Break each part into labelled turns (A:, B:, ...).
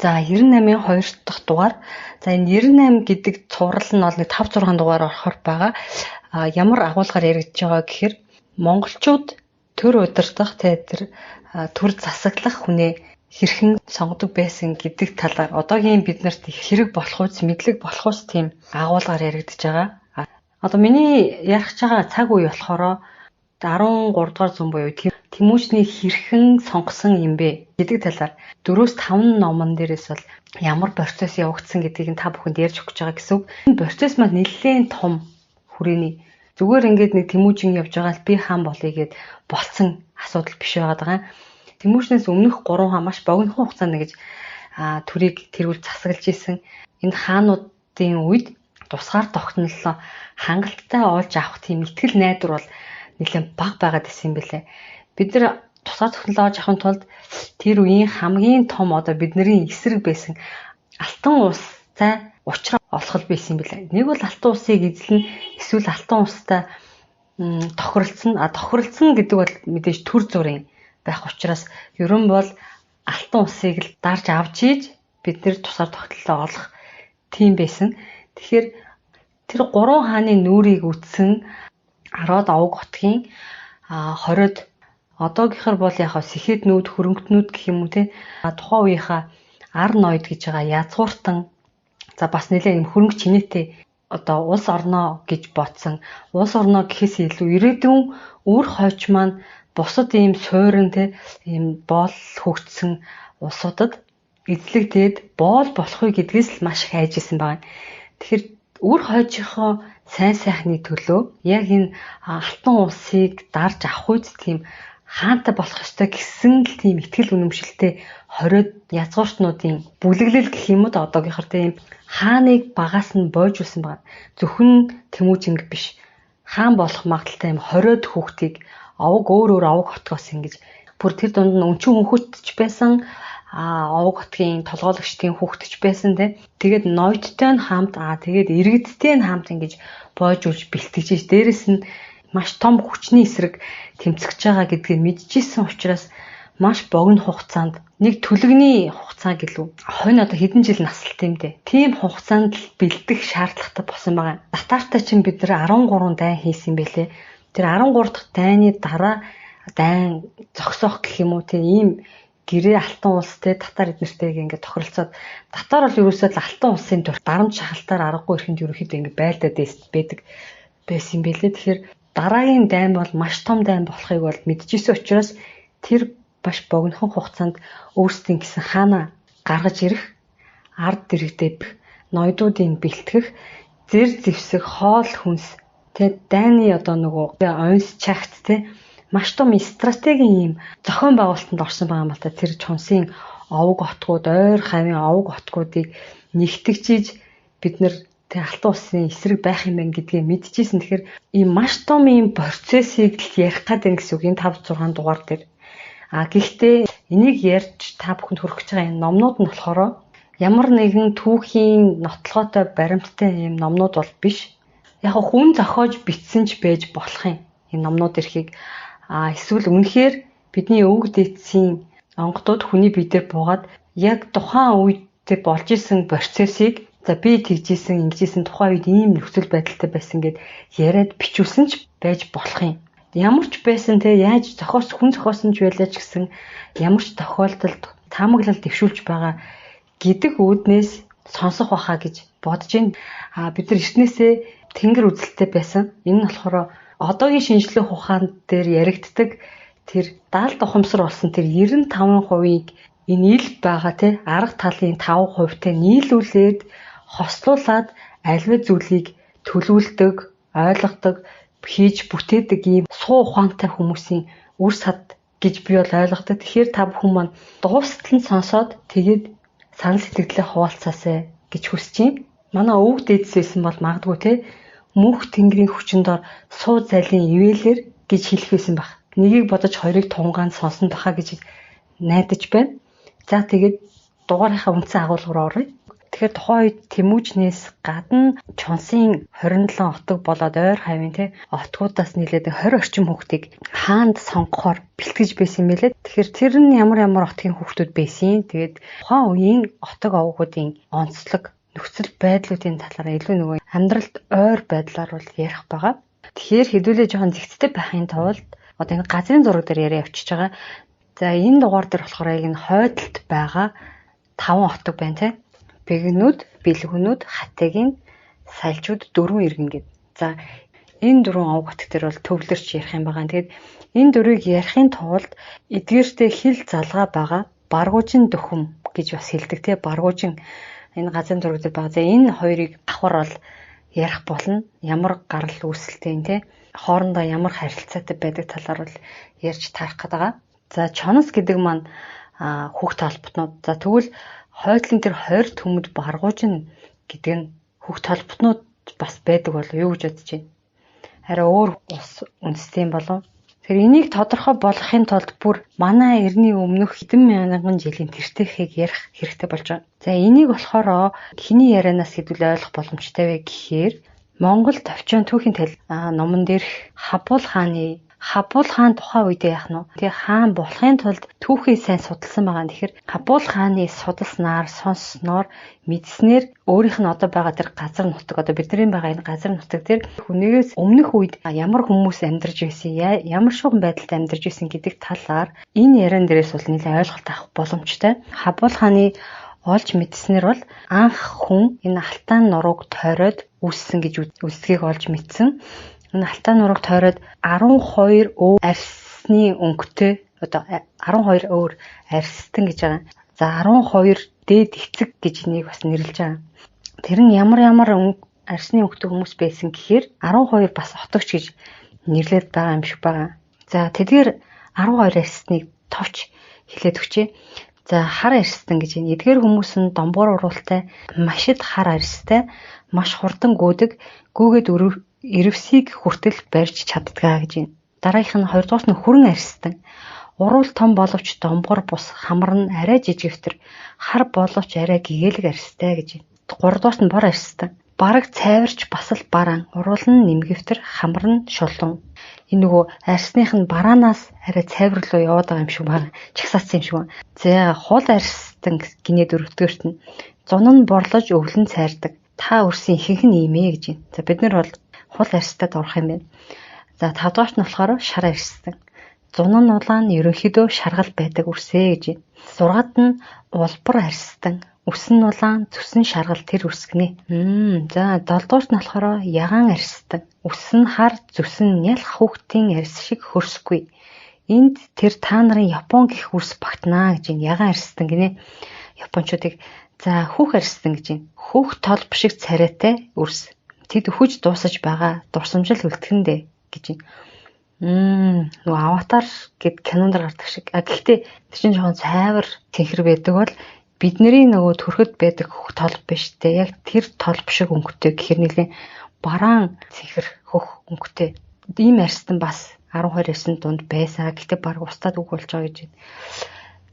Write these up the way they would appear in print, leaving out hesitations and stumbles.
A: За 98-ын 2 дахь дугаар. За энэ 98 гэдэг цуврал нь бол нэг 5 6 дугаар орохоор байгаа. Ямар агуулгаар яригдж байгаа гэхээр монголчууд төр удирдах тэр төр засаглах хүнээ хэрхэн сонгодог байсан гэдэг талаар одоогийн биднэрт хэрэг болох үс мэдлэг болох үс тийм агуулгаар яригдж байгаа. Одоо миний ярих байгаа цаг үе болохоор 13 дугаар зуун буюу Тэмүүжний хэрхэн сонгосон юм бэ гэдэг талаар 4-5 номон дээрээс бол ямар процесс явагдсан гэдгийг та бүхэнд ярьж өгч байгаа гэсэн үг. Энэ процесс маань нэлээд том хүрээний. Зүгээр ингээд нэг Тэмүүжин явж байгаа л би хаан болъё гэд болцсон асуудал биш байгаа. Тэмүүжнээс өмнөх 3 хаан маш богинохон хугацаанд гэж төрийг тэрүүл засаглаж исэн. Энэ хаануудын үед тусгаар тогтнолоо хангалттай олж авах тийм итгэл найдвар бол нэлээд бага байгаад исэн юм билээ. Бид нар тусгаар тогтнолоо олж авахын тулд тэр үеийн хамгийн том одоо бидний эсрэг байсан алтан устай уулзрал олох байсан юм билээ. Нэг бол алтан усыг эзлэн эсвэл алтан устай тохиролцсон. Тохиролцсон гэдэг бол мэдээж төр зүрийн байх учраас ерөн бол алтан усыг л дарж авч ийж бид нэр тусгаар тогтнолоо олох тийм байсан. Тэгэхээр тэр 3 хааны нүрийг үтсэн 10-д авг хотгийн 20-д одоогийнхэр бол яг сэхэднүүд, хөрөнгөнүүд гэх юм уу те тухайн үеийнхаа ар ноёд гэж байгаа язгууртан за бас нэлээд юм хөрөнгө чинээтэй одоо улс орноо гэж бодсон. Улс орноо гэхээс илүү ирээдүйн үр хойч маань бусад ийм суурин те ийм боол хөгжсөн улсуудад эзлэгдээд боол болохгүй гэдгээс л маш их айжсэн байна. Тэгэхээр үр хойчийнхоо сайн сайхны төлөө яг энэ алтан усыг дарж авах үед тийм хаантай болох ёстой гэсэн л тийм ихтгэл үнэмшилтэй 20-д язгууртнуудын бүлэглэл гэх юм уу одоогийнхэр тийм хааныг багаас нь боожулсан байна. Зөвхөн Тэмүүжинг биш. Хаан болох магадaltaй юм 20-д хүүхдийг авг өөр авг хотгоос ингэж бүр тэр дунд нь өнчөн хүүхэдч байсан авг хотгийн толгойлогчдын хүүхдч байсан те. Тэгээд ноёдтой нь хамт тэгээд иргэдтэй нь хамт ингэж боожулж бэлтгэж дээрэс нь маш том хүчний эсрэг тэмцэж байгаа гэдгийг мэдчихсэн учраас маш богино хугацаанд нэг төлөвний хугацаа гэлүү. Хойно одоо хэдэн жил наслт юм дээ. Тийм хугацаанд л бэлдэх шаардлагатай болсон байгаа. Татартай чинь бид нэр 13 дайн хийсэн байлээ. Тэр 13 дахь дайны дараа дайн зогсоох гэх юм уу тийм гэрээ алтан улстэй татар эднэртэйг ингээд тохиролцоод татар бол ерөөсөө л алтан улсын төр дарамт шахалтаар аргагүй ихэнд ерөөхдөө ингээд байлдаад байдаг байсан юм байлээ. Тэгэхээр дараагийн дайн бол маш том дайн болохыг бол мэдчихсэн учраас тэр баш богинохон хугацаанд өөрсдийн гэсэн хаанаа гаргаж ирэх, ард дэрэгдэх, ноёдуудыг бэлтгэх, зэр зэвсэг, хоол хүнс, тэ дайны одоо нөгөө онс чагт тэ маш том стратегийн юм зохион байгуулалтанд орсон байгаа юм л та. Тэр чонсын овг хотгууд, ойр хавийн овг хотгуудыг нэгтгэж бид нар тэр алтан улсын эсрэг байх юм байна гэдгийг мэдчихсэн. Тэгэхээр ийм маш том ийм процессыг л ярих гэдэг гэсэн үг энэ 5-6 дугаар дээр. Гэхдээ энийг ярьж та бүхэнд хүргэж байгаа энэ номнууд нь болохоор ямар нэгэн түүхийн нотлоготой баримттай ийм номнууд бол биш. Яг хүн зохиож бичсэн ч байж болох юм. Энэ номнууд эрхийг эсвэл үнэхээр бидний өвөг дээдсийн онгодууд хүний биедээр буугаад яг тухайн үед болж исэн процессыг за би тэгжсэн, ингэжсэн тухайн үед ийм нөхцөл байдалтай байсан гэд яриад бичүүлсэн ч байж болох юм. Ямар ч байсан те яаж хүн зохиосон ч байлаа ч гэсэн ямар ч тохиолдолд таамаглал дэвшүүлж байгаа гэдэг үүднээс сонсох байхаа гэж бодож байна. Бид нар эртнээсээ тэнгэр үзэлтэй байсан. Энэ нь болохоор одоогийн шинжлэх ухаан дээр яригддаг тэр даалд ухамсар болсон тэр 95%-ийг энэ ил байгаа те арга талын 5%-тэй нийлүүлээд хослуулад альва зүйлийг төлөвлөдөг, ойлгодог, хийж бүтээдэг ийм суу ухаантай хүмүүсийн үр сад гэж би бол ойлгодог. Тэгэхээр та бүхэн маань дуустал нь сонсоод тэгээд санал сэтгэлээ хуваалцаасай гэж хүсэж байна. Манай өвөг дээдсээсэн бол магадгүй те мөнх тэнгэрийн хүчиндор суу зайлын ивэлэр гэж хэлэх байсан баг. Нэгийг бодож хоёрыг тунгаан сонсон баха гэж найдаж байна. За тэгээд дугаарынхаа үндсэн агуулгаар оръё. Тэгэхээр тухайн үед Тэмүүжнээс гадна чонсын 27 отог болоод ойр хавийн те отгуудаас нийлээд 20 орчим хүүхдийг хаанд сонгохоор бэлтгэж байсан юм билээ. Тэгэхээр Тэгэхээр тэр нь ямар хотын хүүхдүүд байсан. Тэгээд тухайн үеийн отог овгуудын онцлог нөхцөл байдлуудын талаар илүү нөгөө амьдралд ойр байдлаар бол ярих байгаа. Тэгэхээр хэдүүлээ жоохон зэгцтэй байхын тулд одоо энэ газрын зураг дээр яриа явчихж байгаа. За энэ дугаар дээр болохоор яг энэ хойдолд байгаа 5 отог байна те. Бэгнүүд, бэлгүүнүүд, хатагийн, сальжууд, дөрвөн иргэн гэдэг. За энэ дөрвөн овг отог дээр бол төвлөрч ярих юм байгаа. Тэгээд энэ дөрвийг ярихын тулд эдгээртэй хил залгаа байгаа баргуужин дөхөм гэж бас хэлдэг те. Баргуужин энэ газрын зураг дээр байгаа. За энэ хоёрыг давхар бол ярих болно. Ямар гарал үүсэлтэй юм те. Хоорондоо ямар харилцаатай байдаг талаар бол ярьж тарах гэдэг. За чонос гэдэг маань хүүхд толботнууд. За тэгвэл хойдлын тэр 20 төмөд баргуужин гэдэг нь хүүхд толботнууд бас байдаг болов юу гэж бодож байна. Харин өөр ус үндэстэй болов. Тэгэхээр энийг тодорхой болгохын тулд бүр манай эртний өмнөх хэдэн мянган жилийн тэртээхийг ярих хэрэгтэй болж байгаа. За энийг болохоор хэний ярианаас хэдүүл ойлгох боломжтой вэ гэхээр Монгол товчон түүхийн номон дээрх Хабул хаан тухайн үедээ яах нь вэ? Тэгээ хаан болохын тулд түүхийг сайн судалсан байгаа. Тэгэхээр Хабул хааны судалснаар, сонссноор, мэдснээр өөрийнх нь одоо байгаа тэр газар нутаг, одоо бидний байгаа энэ газар нутаг дээр хүнээс өмнөх үед ямар хүмүүс амьдарч байсан, ямар шугам байдалд амьдарч байсан гэдэг талаар энэ яриан дээрээс бол нэлээд ойлголт авах боломжтой. Хабул хааны олж мэдснээр бол анх хүн энэ алтан нурууг тойроод үүссэн гэж үздгийг олж мэдсэн. Энэ алтан нурууг тойроод 12 өв арьсны өнгөтэй одоо 12 өөр арьстан гэж байгаа. За 12 дээд эцэг гэж энийг бас нэрлэж байгаа. Тэр нь ямар арьсны өнгөтэй хүмүүс байсан гэхээр 12 бас отогч гэж нэрлээд байгаа юм шиг байгаа. За тэдгээр 12 арьсныг товч хэлээд өгчээ. За хар арьстан гэж энэ эдгээр хүмүүс нь домбуур уруултай, машид хар арьстай, маш хурдан гүйдэг, гүйгээд ирвсийг хүртэл барьж чаддгаа гэж байна. Дараагийнх нь 2 дугаар нь хүрэн арьстан. Уруул том боловч домбор бус хамар нь арай жижигвтер, хар боловч арай гэгээлэг арьстай гэж байна. 3 дугаар нь бор арьстан. Бараг цайварч бас л бараан, уруул нь нэмгэвтер, хамар нь шулуун. Энэ нөгөө арьсных нь бараанаас арай цайвар руу яваад байгаа юм шиг байна. Чагсаацсан юм шиг байна. За хул арьстан гинэ 4-р нь зун нь борлож өвлөн цайрдаг. Та өрсөн ихэнх нь ийм ээ гэж байна. За бид нар бол хул арьстад орох юм байна. За 5 дугаарт нь болохоор шар арьстан. Зун нь улаан ерөнхийдөө шаргал байдаг үрсээ гэж байна. 6-ад нь улбар арьстан. Үс нь улаан, зүс нь шаргал тэр үрсгэнэ. За 7 дугаарт нь болохоор ягаан арьстан. Үс нь хар, зүс нь нялх хүүхдийн арьс шиг хөрсгүй. Энд тэр та нарын Япон гих үрс багтнаа гэж байна. Ягаан арьстан гинэ. Япончуудыг за хүүх арьстан гэж байна. Хүүх толб шиг царайтай үрс. Тэд өхөж дуусаж байгаа дурсамжил үлдэхэндэ гэж байна. Нөгөө аватар гэд кинонд гардаг шиг. Гэхдээ тэр чинь жоохон цайвар тэнхэр байдаг бол бидний нөгөө төрхөд байдаг хөх толб биш те. Яг тэр толб шиг өнгөтэй гэхэр нэлээ бараан цэнхэр хөх өнгөтэй. Ийм арьстан бас 12 арьсан дунд байсан. Гэхдээ баг устдад үг болж байгаа гэж байна.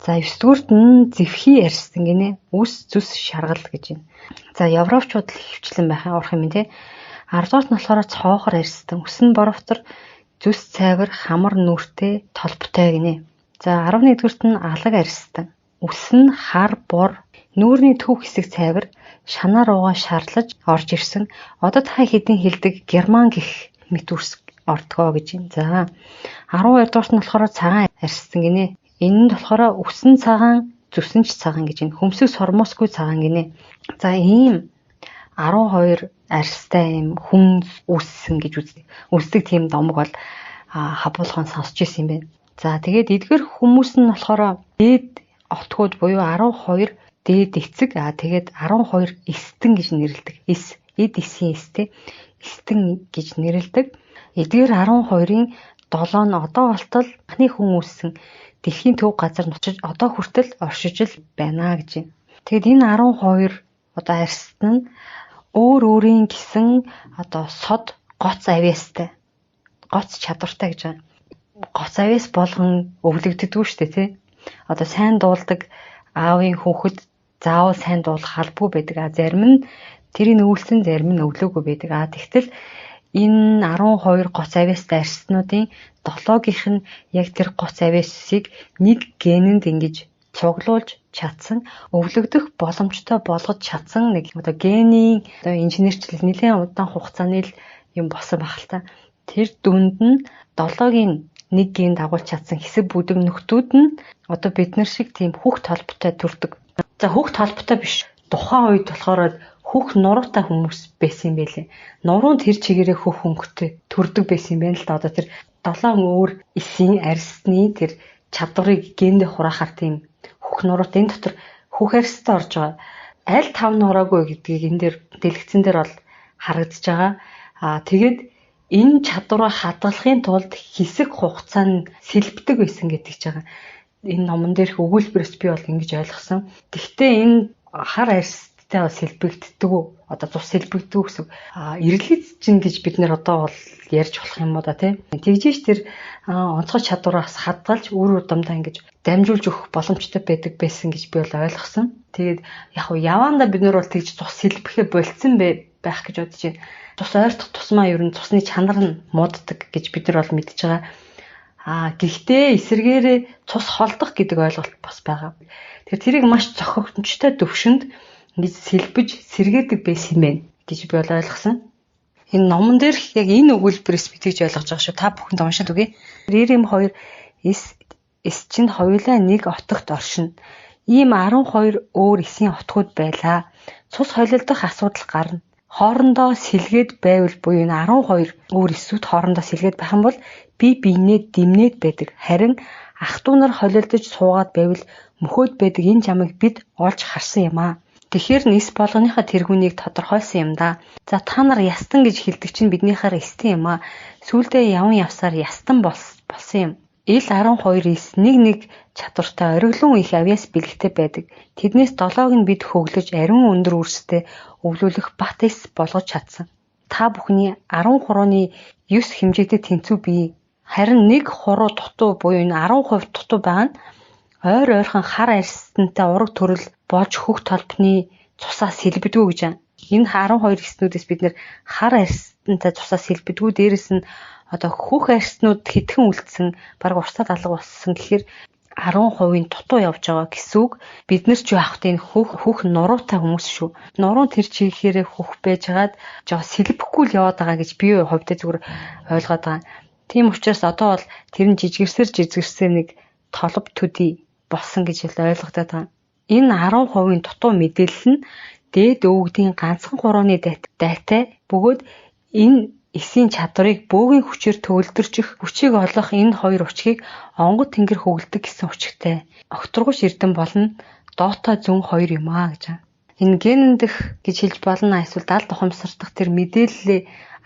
A: За 9 дугаарт нь зэвхий арьстан гинэ. Үс зүс шаргал гэж байна. За европчууд л хөвчлэн байхаа орох юм те. 10 дугаарт нь болохоор цоохор арьстан. Үс нь боровтор, зүс цайвар, хамар нүртэй, толботой гинэ. За 11 дугаарт нь алаг арьстан. Үс нь хар бор, нүүрний төв хэсэг цайвар, шанаа руугаа шарлаж орж ирсэн. Одоо та хэдийн хэлдэг герман гих мэт үрс ордгоо гэж байна. За 12 дугаарт нь болохоор цагаан арьстан гинэ. Энэ нь болохоор үсэн цагаан, зүсэн ч цагаан гэж байна. Хөмсөг сормосгүй цагаан гинэ. За ийм 12 арьстай юм хүн үссэн гэж үздэг тийм домог бол хабуулхан сонсч ирсэн юм байна. За тэгээд эдгээр хүмүүс нь болохоор дээд отгууд буюу 12 дээд эцэг тэгээд 12 эстэн гэж нэрлэдэг. Эд эсийн эстэй эстэн гэж нэрлэдэг. Эдгээр 12-ын 7 нь одоо болтол анхны хүн үссэн дэлхийн төв газар нутаж одоо хүртэл оршиж л байна гэж байна. Тэгэд энэ 12 одоо арьстан нь өөр өөрийн гэсэн одоо сод гоц авьяастай. Гоц чадвартай гэж байна. Гоц авьяас болгон өвлөгддөг шүү дээ тий. Одоо сайн дуулдаг аавын хүүхэд заавал сайн дуулах албагүй байдаг. Зарим нь тэрийг өвлсөн, зарим нь өвлөөгүй байдаг. Тэгтэл энэ 12 гоц авьяастай арьснуудын 7-гийнх нь яг тэр гоц авьяасыг нэг генэнд ингэж цуглуулж чадсан, өвлөгдөх боломжтой болгож чадсан нэг одоо генийн одоо инженерчлэл нэлээд удаан хугацааны юм болсон баг л та. Тэр дүнд нь 7-гийн нэг ген дагуулж чадсан хэсэг бүдэг нөхдүүд нь одоо бид нар шиг тийм хүүхд толботой төрдөг. За хүүхд толботой биш. Тухайн үед болохоор хүүхд нуруутай хүмүүс байсан юм байлээ. Нуруунд тэр чигээрээ хүүхд хөнгөтэй төрдөг байсан юм байна л да. Одоо тэр 7 өөр эсийн арьсны тэр чадварыг гендээ хураахаар тийм хүүхд нуруут энэ дотор хүүх арьстай орж байгаа. Аль тав нураагүй гэдгийг энэ дээр дэлгэцэн дээр бол харагдаж байгаа. Тэгээд энэ чадвараа хадгалахын тулд хэсэг хугацаанд сэлбдэг байсан гэдэг ч байгаа. Энэ номон дээрх өгүүлбэрээс би бол ингэж ойлгосон. Гэхдээ энэ хар арьстай сэлбэгддэг үү? Одоо цус сэлбэгддэг гэсэн. Эргэлт чинь гэж бид нэр одоо бол ярьж болох юм уу да тий. Тэгжээч тэр онцгой чадвараас хадгалж үр удамдаа ингэж дамжуулж өгөх боломжтой байдаг байсан гэж би бол ойлгосон. Тэгээд яг яваанда бид нар бол тэгж цус сэлбэхэ болцсон байх гэж бодож байна. Цус ойртох тусмаа ер нь цусны чанар нь мууддаг гэж бид нар бол мэдж байгаа. Гэхдээ эсэргээрээ цус холдох гэдэг ойлголт бас байгаа. Тэгэхээр тэрийг маш зохимжтой төвшөнд ингэж сэлбэж сэргээдэг байсан юм байна гэж би бол ойлгосон. Энэ номон дээр яг энэ өгүүлбэрээс би тэгж ойлгож байгаа шүү. Та бүхэнд уншаад үгэй. Рим 2 эс чинь хоёулаа нэг отогт оршино. Ийм 12 өөр эсийн отгууд байлаа. Цус холилдох асуудал гарна. Хоорондоо сэлгээд байвал буюу энэ 12 өөр эсүүд хоорондоо сэлгээд байх юм бол бие биенээ дэмнээд байдаг. Харин ах トゥ нар холилдож суугаад байвал мөхөөд байдаг энэ жамыг бид олж харсан юм аа. Тэгэхээр нэс болгоныхаа тэргүүнийг тодорхойлсон юм да. За та нар ястан гэж хэлдэг чинь биднийхаар эстэн юм аа. Сүүлдээ явн явсаар ястан болсон юм. Ил 12 эс нэг чадвартай ориглон их авьяас бэлэгтэй байдаг. Тэднээс 7-г нь бид хөглөж ариун өндөр үрстэй өвлүүлэх бат эс болгож чадсан. Та бүхний 13-ны 9 хэмжээтэй тэнцүү бие. Харин нэг хуруу дутуу буюу энэ 10% дутуу байгаа нь ойрхон хар арьсантай ураг төрөл болж хөх толбны цусаа сэлбэдгүү гэж байна. Энэ 12 эснүүдээс бид нэр хар арьсантай цусаа сэлбэдгүү, дээрэс нь одоо хөх арьснууд хэдхэн үлдсэн, бараг урсаад алга болсон гэхээр 10% дутуу явж байгаа гэсэн үг. Бид нар ч яах вэ, хөх нуруутай хүмүүс шүү. Нуруу тэр чигээр хөх байжгаад жоо сэлбэхгүй л яваад байгаа гэж би хувьдаа зүгээр ойлгоод байгаа. Тийм учраас одоо бол тэр нь жижигэрсээр нэг толб төдий болсон гэж ойлгогдоод байгаа. Энэ 10% дутуу мэдээлэл нь дээд өвгдийн ганцхан хурууны дайтай бөгөөд энэ эсийн чадварыг бөөгийн хүчээр төвлөрчих, хүчийг олох энэ хоёр учгийг онгод тэнгэр хөвлөдөг гэсэн учигтай. Огторгуйш эрдэм болно доото зүүн 2 юм аа гэж байна. Энэ генэндэх гэж хэлж болно эсвэл даалд ухамсардах тэр мэдээллээ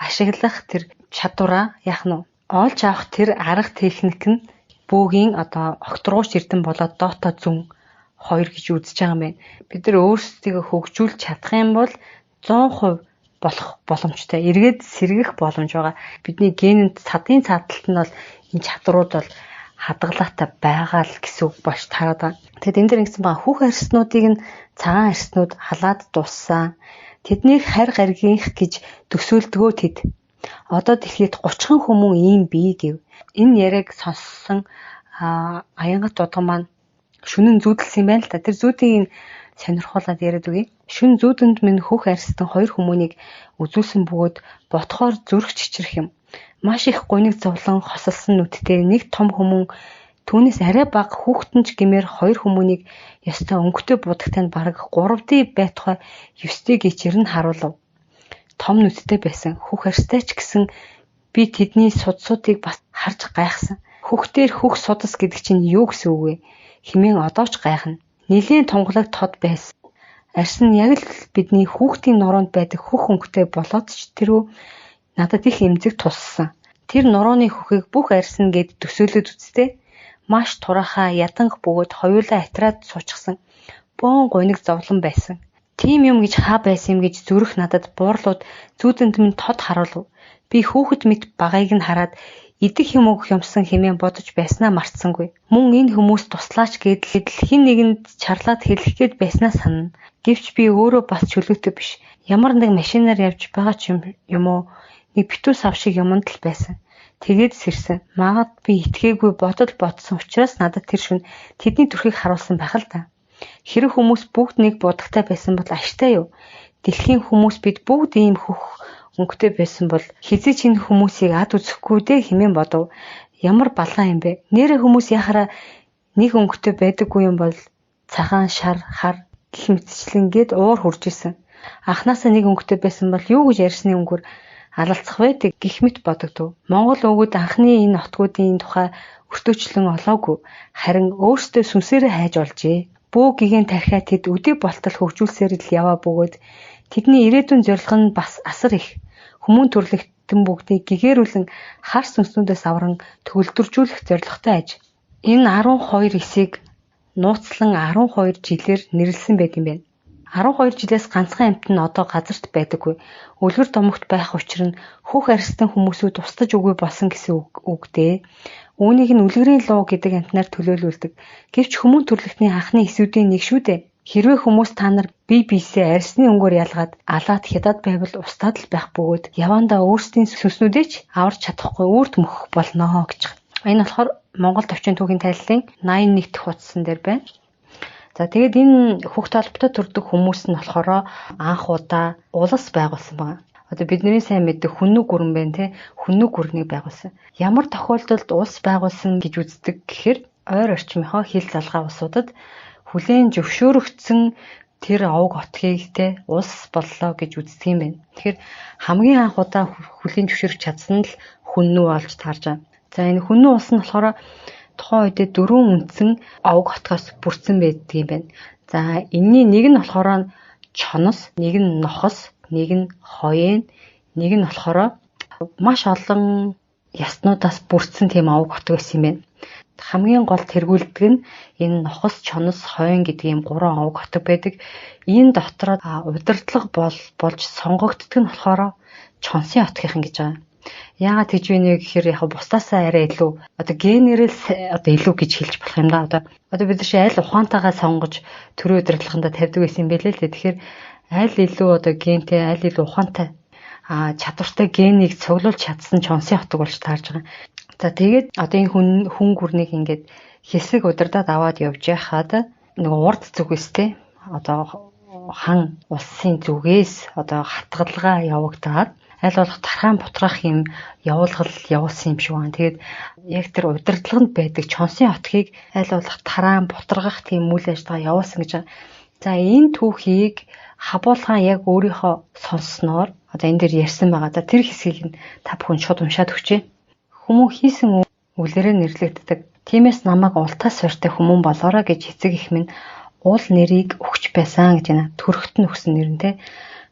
A: ашиглах тэр чадвараа яах нь олж авах тэр арга техник нь бөөгийн одоо огторгуйш эрдэм болоод доото зүүн 2 гэж үзэж байгаа юм байна. Бид нар өөрсдийгөө хөгжүүлж чадах юм бол 100% болох боломжтой. Эргээд сэргэх боломж байгаа. Бидний генэнд цадын цааталт нь бол энэ чадрууд бол хадгалаатай байгаа л гэсэн үг болж таарад байна. Тэгэд энэ дэр ингэсэн байгаа хүүх арьснуудыг нь цагаан арьснууд халаад дуссан. Тэднийг харь гаргийнх гэж төсөөлдгөө тэд. Одоо дэлхийд 30 хүмүүн ийм бий гэв. Энэ яриаг сонссон Аянгат дудган маань шүнэн зүүдэлсэн юм байна л та. Тэр зүүдийг сонирхуулаад яриад үгүй. Шүн зүүдэнд минь хөх арьстан 2 хүмүүнийг үзүүлсэн бөгөөд ботхоор зүрх чичрэх юм. Маш их гуниг зовлон хосолсон нүдтэй нэг том хүмүүн түүнээс арай бага хүүхдэнч гэмээр 2 хүмүүнийг ёстой өнгөтэй будагтанд бараг 3D байтугай 9D гэчээр нь харуулв. Том нүдтэй байсан хөх арьстай ч гэсэн би тэдний судсуудыг бас харж гайхсан. Хөхтэр хөх судас гэдэг чинь юу гэсэн үг вэ? Хэмээн одоо ч гайхна. Нилийн тунгалаг тод байсан. Арьс нь яг л бидний хүүхдийн нуруунд байдаг хөх өнгөтэй болоод ч тэрөө надад их эмзэг туссан. Тэр нурууны хөхийг бүх арьс нь гэд төсөөлөд үзтээ. Маш турахаа яданг бөгөөд хоёулаа атраад суучихсан. Бөөн гуниг зовлон байсан. Тийм юм гэж хаа байсан юм гэж зүрх надад буурлууд зүүдэнд минь тод харуулв. Би хүүхэд мэт багыг нь хараад идэх юм өгөх юмсан хэмээн бодож байснаа мартсангүй. Мөн энэ хүмүүс туслаач гэдэл хин нэгэнд чарлаад хэлэх гээд байснаа санана. Гэвч би өөрөө бас чөлөөтэй биш. Ямар нэг машинаар явж байгаа ч юм уу нэг битүү сав шиг юмд л байсан. Тэгээд сэрсэн. Магад би итгээгүй бодол бодсон учраас надад тэр шөнө тэдний төрхийг харуулсан байх л да. Хэрэг хүмүүс бүгд нэг будагтай байсан бол ашигтай юу? Дэлхийн хүмүүс бид бүгд ийм хөх өнгөтэй байсан бол хизээ ч энэ хүмүүсийг ад үзэхгүй дээ хэмээн бодов. Ямар балгаа юм бэ? Нэрээ хүмүүс яхаараа нэг өнгөтэй байдаггүй юм бол цагаан шар хар гэх мэтчлэнгээд уур хурж исэн. Анхнаасаа нэг өнгөтэй байсан бол юу гэж ярьсны өнгөөр алалцах байдаг гэх мэт бодогдов. Монгол өвгөд анхны энэ нотгуудын тухай өртөөчлөн олоогүй. Харин өөрсдөө сүнсээрээ хайж олжээ. Бөө гигэн тархиа тэд өдөө болтол хөгжүүлсээр л яваа бөгөөд тэдний ирээдүйн зорилго нь бас асар их. Хүмүүн төрлөختөн бүгдийг гэгэрүүлэн хар сүнснүүдээс авран төгөлдржүүлэх зорилготой аж. Энэ 12 эсийг нууцлан 12 жилээр нэрлсэн байт юм байна. 12 жилээс ганцхан амьтан нь одоо газарт байдаггүй. Үлгэр домогт байх учир нь хөх арьстан хүмүүсүүд устдаж үгүй болсон гэсэн үг дээ. Үүнийг нь үлгэрийн луу гэдэг амтнаар төлөөлүүлдэг. Гэвч хүмүүн төрлөختний анхны эсүүдийн нэг шүү дээ. Хэрвээ хүмүүс та нар бие биесээ арьсны өнгөөр ялгаад алаад хятад байвал устдаад л байх бөгөөд явандаа өөрсдийн сүнснүүдээ ч аварч чадахгүй үрд мөхөх болно гэж. Энэ болохоор Монгол төвчин түүхийн тайллын 81 дахь хуудсан дээр байна. За тэгээд энэ хүүхд толботой төрдөг хүмүүс нь болохоор анх удаа улс байгуулсан байна. Одоо бидний сайн мэддэг хүннүг гүрэн байна те. Хүннүг гүрнийг байгуулсан. Ямар тохиолдолд улс байгуулсан гэж үздэг гэхээр ойр орчмынхоо хил залгаа улсуудад хүлээн зөвшөөрөгдсөн тэр овг отгийг те улс боллоо гэж үздэг юм байна. Тэгэхээр хамгийн анх удаа хүлээн зөвшөөрөх чадсан л хүннү болж таарж байгаа. За энэ хүннү улс нь болохоор тухайн үедээ 4 үндсэн овг хотгоос бүрдсэн байдаг юм байна. За энэний нэг нь болохоор чонос, нэг нь нохос, нэг нь хоён, нэг нь болохоор маш олон яснуудаас бүрдсэн тийм овг хотг байсан юм байна. Хамгийн гол тэргүүлдэг нь энэ нохос, чонос, хойн гэдэг ийм 3 овг хотг байдаг. Энэ дотроо удирдлага болж сонгогддог нь болохоор чонсын хотгийнхан гэж байгаа. Яагаад гэж вэ гэхээр яг бусдаасаа арай илүү одоо генерэл одоо илүү гэж хэлж болох юм да. Одоо бид нар аль ухаантайгаа сонгож төрийн удирдлаганда тавьдаг байсан юм байлээ л дээ. Тэгэхээр аль илүү одоо гентэй, аль илүү ухаантай чадвартай генийг цуглуулж чадсан чонсын хотг болж таарж байгаа. За тэгээд одоо энэ хүн гүрнийг ингээд хэсэг удирдаад аваад явж байхад нэг урд зүгээс те одоо хан улсын зүгээс одоо хатгалгаа явагдаад аль болох тархаан бутгах юм явуулгал явуулсан юм шиг байна. Тэгээд яг тэр удирдлаганд байдаг чонсын хотгийг аль болох тархаан бутгах тийм үйл ажиллагаа явуулсан гэж байна. За энэ түүхийг Хабуул хаан яг өөрийнхөө сонссноор одоо энэ дээр ярьсан байгаа. За тэр хэсгийг нь та бүхэн шууд уншаад өгчээ. Хүмүүн хийсэн үлгэрээр нэрлэгддэг. Тиймээс намайг ултаас сорьтой хүмүүн болоорой гэж эцэг их минь уул нэрийг өгч байсан гэж байна. Төрөхт нь өгсөн нэрнтэй.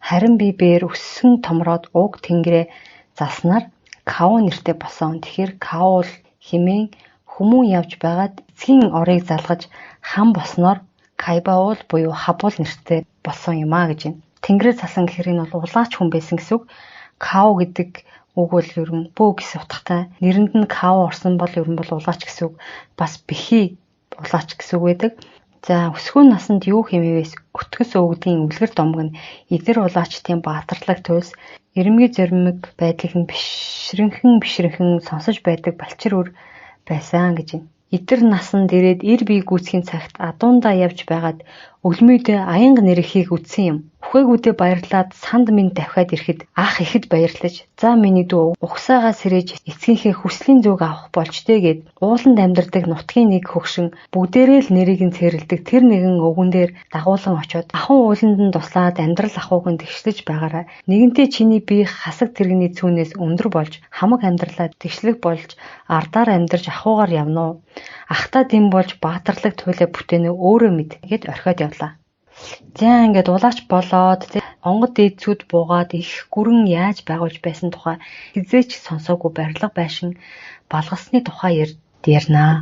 A: Харин би бээр өссөн томроод уг тэнгэрээ залснаар Кау нэртэй босон. Тэгэхээр Каул химэн хүмүүн явж байгаад эцгийн орыг залгаж хан босноор Кайбаул буюу Хабуул нэртэй болсон юм а гэж байна. Тэнгэрээ залсан гэхээр энэ бол улаач хүн байсан гэсэн үг. Кау гэдэг үг бол ер нь бөө гэсэн утгатай. Нэрэнд нь Кау орсон бол ер нь бол улаач гэсэн үг. Бас бэхий улаач гэсэн үг байдаг. За өсгөө насанд юу хэмээвээс өтгөс өвгдийн үлгэр домог нь эдэр улаачтын баатарлаг төлс эрмэг зоримог байдлыг нь бишрэнхэн сонсож байдаг балчир үр байсан гэж байна. Эдэр насанд ирээд эр бие гүйцхийн цагт адуундаа явж байгаад өлмөдөө аянга нэрхийг үтсэн юм. Бүхээгүүдээ баярлаад санд минь давхиад ирэхэд ах ихэд баярлаж за миний дүү угсаагаа сэрэж эцгийнхээ хүслийн зүг авах болж тэгээд ууланд амьдардаг нутгийн нэг хөгшин бүгдээрээ л нэрийг нь цэрлдэг тэр нэгэн өвгөн дээр дагуулan очоод ахын ууланд нь туслаад амьдрал ахууг нь тэгшлэж байгаараа нэгэнтээ чиний бие хасаг тэрэгний цүүнээс өндөр болж хамаг амьдралаа тэгшлэг болж ардаар амьдарч ахуугаар явна уу. Ахта дэм болж баатарлаг туйлаа бүтээнэ өөрөө мэд гэд орхиод явлаа. За ингээд улаач болоод онгод дээдсүүд буугаад их гүрэн яаж байгуулж байсан тухай хизээч сонсоогүй барилга байшин балгасны тухай ярнаа.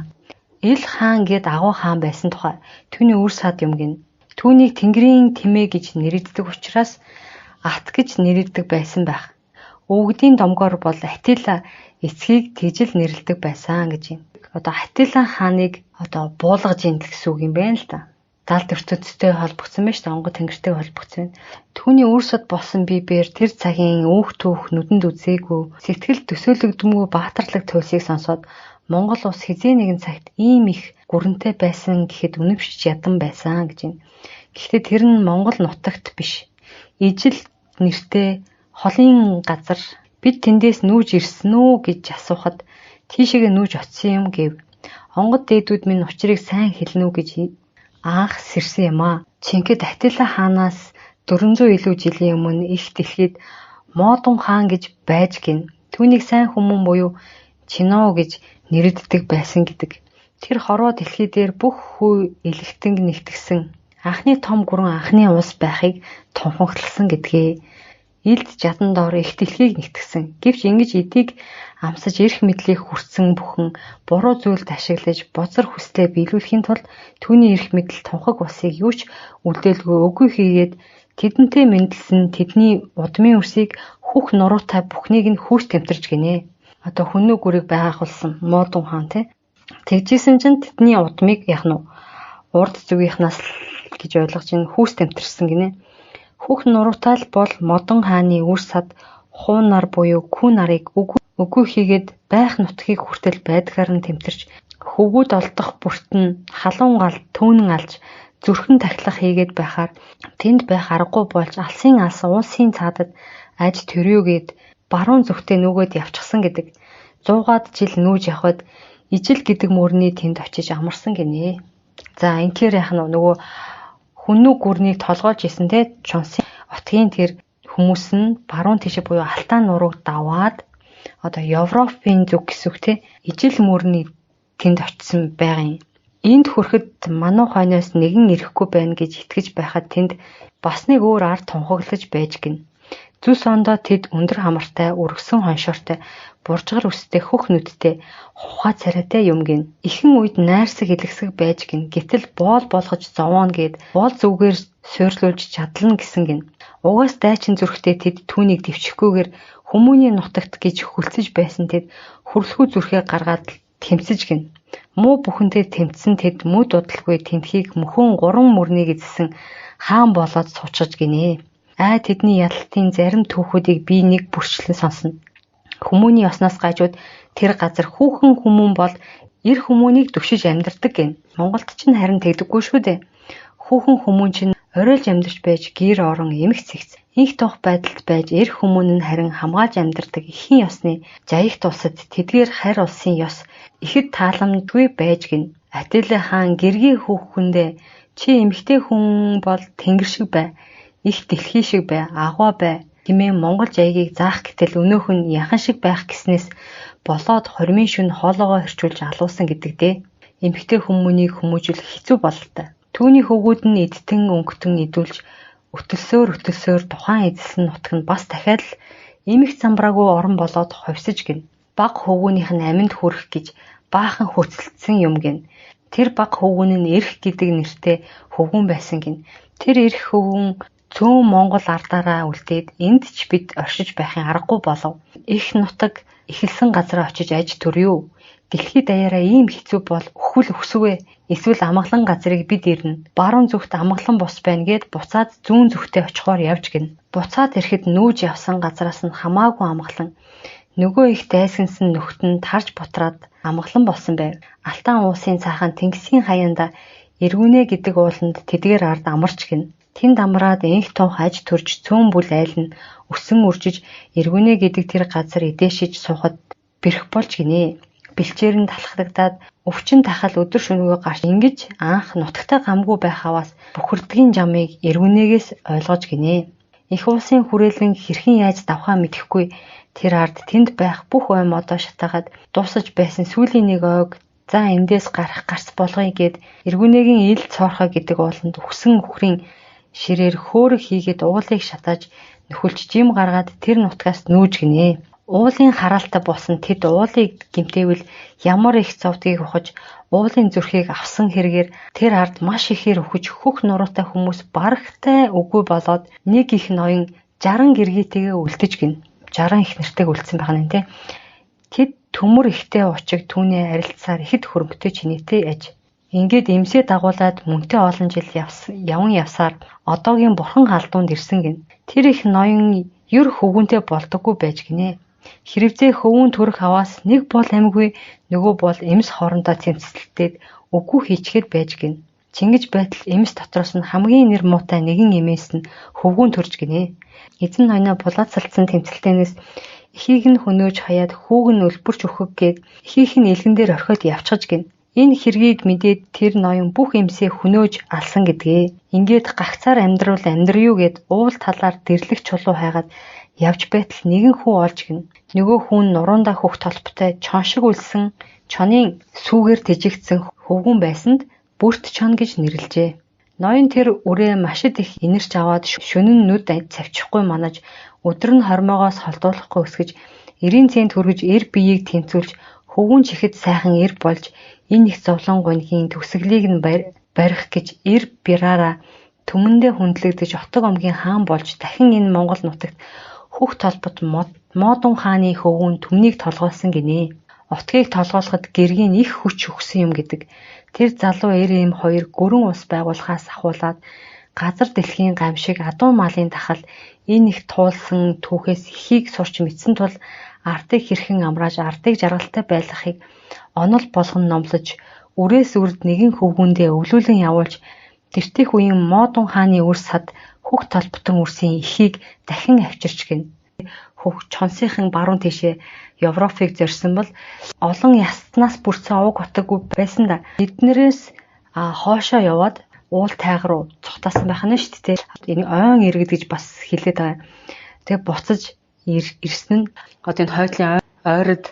A: Ил хаан гээд агуу хаан байсан тухай түүний үр сад юм гин. Түүнийг Тэнгэрийн тэмээ гэж нэрийддэг учраас Ат гэж нэрийддэг байсан байх. Өвгдийн домгоор бол Атила эцгийг тэгжил нэрлэдэг байсан гэж юм. Одоо Атила хааныг одоо буулгаж ийн гэсэн үг юм байна л да. Далд ертөнцтэй холбогдсон байж та онгод тэнгэртэй холбогдсон байна. Түүний үр сод болсон биеэр тэр цагийн өөх түүх нүдэнд үзээгүй сэтгэл төсөөлөгдмгүй баатарлаг туйлсыг сонсоод Монгол улс хизээ нэгэн цагт ийм их гүрэнтэй байсан гэхэд үнэмшиж ядан байсан гэж байна. Гэхдээ тэр нь Монгол нутагт биш. Ижил нэртэй холын газар бид тэндээс нүүж ирсэн үү гэж асуухад тийшээгээ нүүж очсон юм гэв. Онгод дээдүүд минь учрыг сайн хэлнэ үү гэж анх сэрсэн юм аа. Чингэд Атила хаанаас 400 илүү жилийн өмнө их дэлхийд Модон хаан гэж байж гин. Түүнийг сайн хүмүүн буюу Чиноо гэж нэрлэдэг байсан гэдэг. Тэр хорвоо дэлхий дээр бүх хүү элэгтэн нэгтгсэн. Анхны том гүрэн анхны улс байхыг тунхагласан гэдгээ. Илд жадан доор их дэлхийг нэгтгсэн. Гэвч ингэж эдийг амсаж эрх мэдлийг хүртсэн бүхэн буруу зүйлд ашиглаж бозар хүслээ биелүүлэхийн тулд түүний эрх мэдэл тунхаг улсыг юу ч үлдээлгүй үгүй хийгээд тэдэнтэй мэндэлсэн тэдний удмын үрсийг хүүх нуруутай бүхнийг нь хүүс тэмтэрж гинэ. Одоо хүннүү гүрийг байгуулсан Модон хаан тэгжсэн чинь тэдний удмыг яг нь урд зүгийнхнаас гэж ойлгож ин хүүс тэмтэрсэн гинэ. Хүүх нуруутай бол Модон хааны үр сад хуу нар буюу күү нарыг үгүй хийгээд байх нутгийг хүртэл байдгаар нь тэмтэрч хөвгүүд олдох бүртэн халуун гал төөнөн алж зүрхэн тахилах хийгээд байхаар тэнд байх аргагүй болж алсын уулсын цаадад аж төрөөгээд баруун зүгтээ нүгэд явчихсан гэдэг. 100-аад жил нүүж явхад ижил гэдэг мөрний тэнд очиж амарсан гинэ. За инхээр яах нь нөгөө хүннүү гүрнийг толгоож исэн те Чонсын отгийн тэр хүмүүс нь баруун тишээ буюу Алтан нурууг даваад одоо Европын зүг гэсүг те ижил мөрний тэнд очисон байгаа юм. Энд хүрэхэд мануу хойноос нэгэн ирэхгүй байна гэж итгэж байхад тэнд бас нэг өөр ард тунхаглаж байж гин. Зүс ондоо тэд өндөр хамартай, өргөсөн хоншоортой, буржгар өстэй хөх нүдтэй, ухаа царайтай юм гин. Ихэн үед найрсаг илгэсэг байж гин. Гэтэл боол болгож зовооно гэд боол зүгээр суйрлуулж чадлна гэсэн гин. Угаас дайчин зүрхтэй тэд түүнийг дэвчихгүйгээр хүмүүний нутагт гэж хүлцэж байсан тэд хүрлэхүү зүрхээ гаргаад тэмцэж гин. Муу бүхэнтэй тэмцсэн тэд мүд удалгүй тэнхийг мөхөн 3 мөрнийг эзэлсэн хаан болоод суучж гинэ. Тэдний ядалтын зарим түүхүүдийг би нэг бүрчлэн сонсно. Хүмүүний осноос гажууд тэр газар хүүхэн хүмүүн бол эр хүмүүнийг дөвшиж амьдардаг гин. Монголд ч харин тэгдэггүй шүү дээ. Хүүхэн хүмүүн чинь оройлж амьдарч байж гэр орон эмх цэгц инх тоох байдалд байж эр хүмүүн нь харин хамгаалж амьдардаг эхийн ёсны жаягт улсад тэдгээр харь улсын ёс ихэд тааламжгүй байж гин. Атила хаан гэргийн хүүхэндээ чи эмхтэй хүн бол тэнгэр шиг бай. Их дэлхий шиг бай, агуу бай. Хэмээн Монгол жаягийг заах гэтэл өнөөх нь яхан шиг байх гэснээс болоод хормын шүн хоолоогоо хэрчүүлж алуусан гэдэг дээ. Эмхтэй хүмүүнийг хүмүүжүүлэх хэцүү бололтой. Түүний хөвгүүд нь эдтэн өнгөтөн идүүлж өтөлсөөр тухайн эзэлсэн нутг нь бас дахиад л эмх замбраагүй орон болоод ховсиж гин. Баг хөвгүүнийх нь аминд хүрэх гэж баахан хөцөлдсөн юм гин. Тэр баг хөвгүүн нь эрх гэдэг нэртэй хөвгүүн байсан гин. Тэр эрх хөвгүүн цөөн Монгол ардаараа үлдээд энд ч бид оршиж байхын аргагүй болов. Их нутаг эхэлсэн газараа очиж аж төрөё. Дэлхий даяараа ийм хэцүү бол өхвөл өксвэ. Эсвэл амгалан газрыг бид ирнэ. Баруун зүгт амгалан бус байна гэд буцаад зүүн зүгтээ очихоор явж гин. Буцаад ирэхэд нүүж явсан газраас нь хамаагүй амгалан. Нөгөө их дайсансан нөхд нь тарж бутраад амгалан болсон байв. Алтан уусын цаахан тэнгисийн хаяанда Эргүнэ гэдэг ууланд тэдгээр ард амарч гин. Тэнд амраад энх тунх аж төрж цөөн бүл айлна өсөн үржиж Эргүнэ гэдэг тэр газар эдээшиж суухад бэрх болж гинэ. Бэлчээр нь талхагдаад өвчин тахал өдөр шөнөгүй гарч ингэж анх нутагтай гамгүй байх аваас бүхэрдгийн жамыг Эргүнэгээс ойлгож гинэ. Их уусын хүрээлэн хэрхэн яаж давхаа мэдэхгүй тэр ард тэнд байх бүх ой модоо шатаагаад дуусаж байсан сүүлийн нэг ойг за эндээс гарц болгоё гэд Эргүнэгийн ил цоорхоо гэдэг ууланд өсөн үхрийн ширээр хөөрөг хийгээд уулыг шатааж нөхөлж жим гаргаад тэр нутгаас нүүж гинэ. Уулын хараалтай болсон тэд уулыг гимтээвэл ямар их зовдгийг ухаж уулын зүрхийг авсан хэрэгээр тэр ард маш ихээр өхөж хөх нуруутай хүмүүс барагтай үгүй болоод нэг их ноён 60 гэргийтэйгээ үлдэж гин. 60 их нэртэйг үлдсэн байх нь те. Тэд төмөр ихтэй учиг түүний арилцаар ихэд хөрөнгөтэй чинээтэй аж. Ингээд эмсээ дагуулад мөнтэй олон жил яван явсаар одоогийн бурхан халдуунд ирсэн гин. Тэр их ноён ер хөвгүнтэй болдоггүй байж гинэ. Хэрвээ хөвгүн төрөх аваас нэг бол амьгүй, нөгөө бол эмс хоорондоо тэмцэлтэд үгүй хийчихэд байж гин. Чингэж байтал эмс дотроос нь хамгийн нэр муутай нэгэн эмээс нь хөвгүн төрж гинэ. Эзэн ноёноо булаацалдсан тэмцэлтэнээс эхийг нь хөнөөж хаяад хүүг нь өлбөрч өгөх гээд эхийг нь элгэн дээр орхиод явчихж гин. Энэ хэргийг мэдээд тэр ноён бүх эмсээ хөнөөж алсан гэдгээ. Ингээд гагцаар амьдрюу гэд уул талаар дэрлэх чулуу хайгаад явж байтал нэгэн хүү олж гин. Нөгөө хүн нурундаа хөх толботой чон шиг үлсэн чонын сүүгээр тэжигдсэн хөвгүн байсанд бүрт чон гэж нэрлэжээ. Ноён тэр үрээ машид их инэрч аваад шөнөн нүд цавчихгүй манаж өдөр нь хормоогоос холдуулахгүй өсгөж 90 цент хүргэж эр биеийг тэнцүүлж хөвгүн чихэд сайхан эр болж энэ их зовлон гонгийн төгсгөлийг нь барих гэж эр бираараа төмөндөө хүндлэгдэж отог омгийн хаан болж дахин энэ Монгол нутагт хөх толбот модон хааны хөвгүн төмнийг толгойлсон гинэ. Утгийг толгойлоход гэргийн их хүч өгсөн юм гэдэг. Тэр залуу эр эм хоёр гөрөн ус байгуулахаас ахуулаад газар дэлхийн гамшиг адуу малын тахал энэ их туулсан түүхээс ихийг сурч мэдсэн тул ардыг хэрхэн амрааж ардыг жаргалтай байлгахыг онол болгон номлож үрээс үрд нэгэн хөвгүндээ өвлүүлэн явуулж тэртэх үеийн модон хааны үр сад хөх толботон үрсийн ихийг дахин авчирч гин. Хөх чонсынхан баруун тишээ Европыг зорьсон бол олон яснаас бүрдсэн овог утаггүй байсан да. Эднэрээс хоошоо яваад уул тайга руу цухтаасан байх нь шүү дээ. Энэ ойн иргэд гэж бас хэлээд байгаа. Тэгээ буцаж ирсэн нь одоо энэ хойдлын ойрод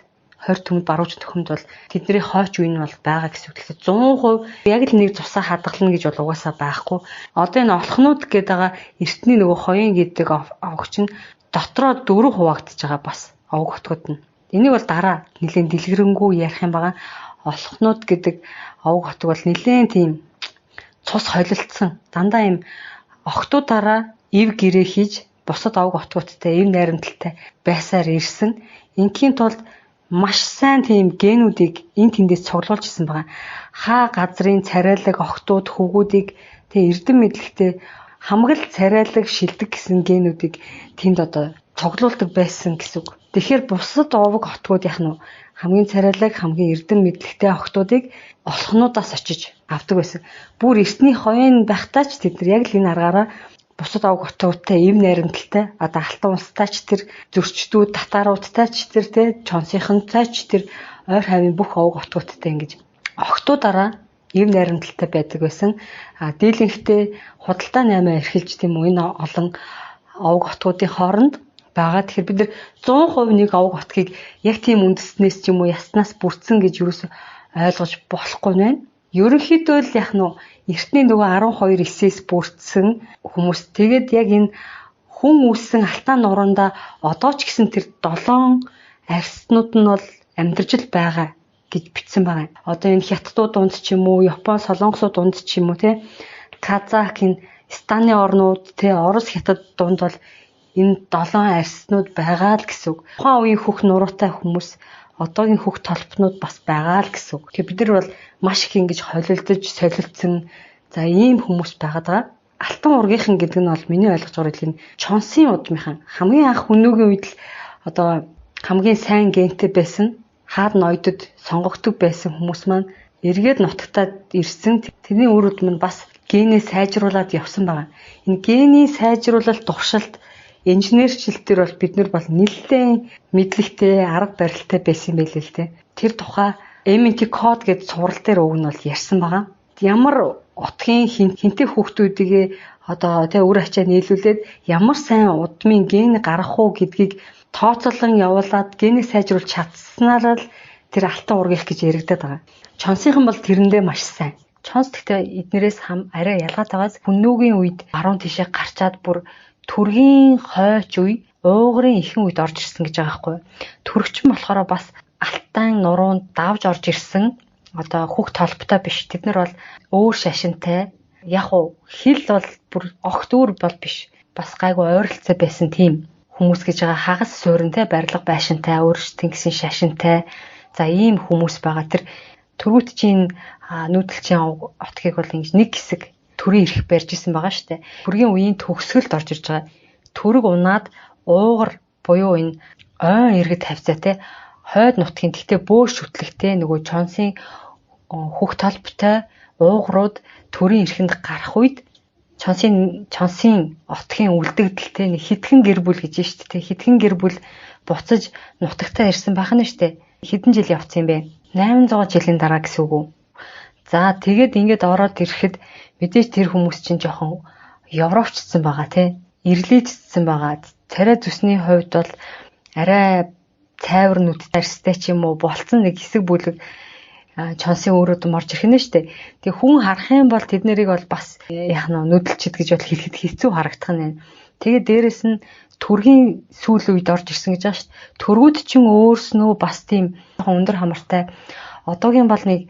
A: 20 төмөд барууч төхөмд бол тэдний хойч үе нь бол байгаа гэсэн үг. 100% яг л нэг цусаа хадгална гэж бол угаасаа байхгүй. Одоо энэ олхнууд гэдэг байгаа эртний нөгөө хоён гэдэг овогч нь дотроо 4 хуваагдж байгаа бас овог хотгод нь. Энийг бол дараа нэлээд дэлгэрэнгүй ярих юм байгаа. Олхнууд гэдэг овог хотг бол нэлээд тийм цус холилдсон. Дандаа юм охтуудаараа ив гэрээ хийж бусад овог хотгуудтай ив найрамдалтай байсаар ирсэн. Ингийн тулд маш сайн тийм генүүдийг энэ тэндээс цуглуулж исэн байгаа. Хаа газрын царайлаг охтууд хөвгүүдийг тэгээ эрдэм мэдлэгтэй хамгаал царайлаг шилдэг гэсэн генүүдийг тэнд одоо цуглуулдаг байсан гэсэн үг. Тэгэхээр бусад овог хотгууд яах нь хамгийн царайлаг хамгийн эрдэм мэдлэгтэй охтуудыг олхнуудаас очиж авдаг байсан. Бүр эртний хоёрын байхдаа ч тэд нар яг л энэ аргаараа бусад овог хотгуудтай эв найрамдалтай одоо алтан улстай ч тэр зөрчдүүд татааруудтай ч тэр тэ чонсынхантай ч тэр ойр хавийн бүх овог хотгуудтай ингэж охтуудаараа эв найрамдалтай байдаг байсан. Дийлэнхтэй худалдаа 8 эрхэлж тийм үү энэ олон овог хотгуудын хооронд байгаа. Тэгэхээр бид нар 100% нэг овог хотгийг яг тийм үндэснээс ч юм уу яснаас бүрдсэн гэж юусэн ойлгож болохгүй байна. Ерөнхийдөө л яг нь эртний нөгөө 12 эсээс бүрдсэн хүмүүс тэгээд яг энэ хүн үүссэн алтан нуруундаа одоо ч гэсэн тэр 7 арьснууд нь бол амьдарч л байгаа гэж бичсэн байгаа. Одоо энэ хятадууд дунд ч юм уу, Япон, Солонгосууд дунд ч юм уу те Казах энэ Станы орнууд те Орос, Хятад дунд бол энэ 7 арьснууд байгаа л гэсэн үг. Тухайн үеийн хөх нуруутай хүмүүс одоогийн хөх толбнууд бас байгаа л гэсэн үг. Тэгэхээр бид нар бол маш их ингэж холилдож, солилцсон за ийм хүмүүс байгаад байгаа. Алтан ургийнхан гэдэг нь бол миний ойлгож байгаа хэлбэл чонсын удмынхан хамгийн анх өнөөгийн үед л одоо хамгийн сайн гентэй байсан хаад ноёдод сонгогддог байсан хүмүүс маань эргээд нутагтаад ирсэн. Тэрний үр удам нь бас генээ сайжруулад явсан байгаа. Энэ гений сайжруулалт туршилт инженерчлэлтэр бол бид нар бол нэлээд мэдлэгтэй арга барилтай байсан байл л дээ. Тэр тухай MNT код гэдэг сурал дээр өг нь бол ярьсан байгаа. Ямар утгын хинтээ хүүхдүүдийг одоо тэ үр ачаа нийлүүлээд ямар сайн удмын ген гарах уу гэдгийг тооцоолон явуулаад генийг сайжруулж чадсанаар л тэр алтан ургийнх гэж яригадаад байгаа. Чонсынхан бол тэрэндээ маш сайн. Чонс гэхдээ эднэрээс арай ялгаатай байгаас хүннүүгийн үед баруун тишээ гарчаад бүр төргийн хойч үе уугрын ихэн үед орж ирсэн гэж байгаа байхгүй. Төрөгч нь болохоор бас алтан нуруунд давж орж ирсэн одоо хүүхд толботой биш. Тэд нар бол өөр шашинтай. Яг уу хэл бол бүр огт өөр бол биш. Бас гайгүй ойролцоо байсан тийм хүмүүс гэж байгаа. Хагас сууринтай барилга байшинтай, өөрсдийн гэсэн шашинтай. За ийм хүмүүс байгаа. Тэр Төргүүтчийн нүүдэлчийн отгийг бол ингэж нэг хэсэг төрийн эрх барьж исэн байгаа шүү дээ. Төргийн үеийн төгсгөлд орж ирж байгаа. Төрөг унаад уугар буюу энэ ойн иргэд тавьцаатай хойд нутгийн тэгтээ бөөж шүтлэгтэй нөгөө чонсын хөх толботой уугрууд төрийн эрхэнд гарах үед чонсын отгийн үлдэгдэлтэй нэг хитгэн гэр бүл гэж шүү дээ. Хитгэн гэр бүл буцаж нутагтаа ирсэн байх нь шүү дээ. Хэдэн жил явцсан юм бэ? 800 жилийн дараа гэсэн үг үү? За тэгээд ингээд ороод ирэхэд мэдээж тэр хүмүүс чинь жоохон европчсан байгаа тий. Ирлээжсэн байгаа. Царай зүсний хувьд бол арай цайвар нүдтэй ч юм уу болцсон нэг хэсэг бүлэг чонсын өөрөд морж ирэх нь шүү дээ. Тэгээ хүн харах юм бол тэд нарыг бол бас нүдэлчэд гэж бол хэлэхэд хэцүү харагдах нь. Тэгээ дээрэс нь төргийн сүүл үед орж ирсэн гэж байгаа шүү дээ. Төргүүд чинь өөрснөө бас тийм өндөр хамартай одоогийн бол нэг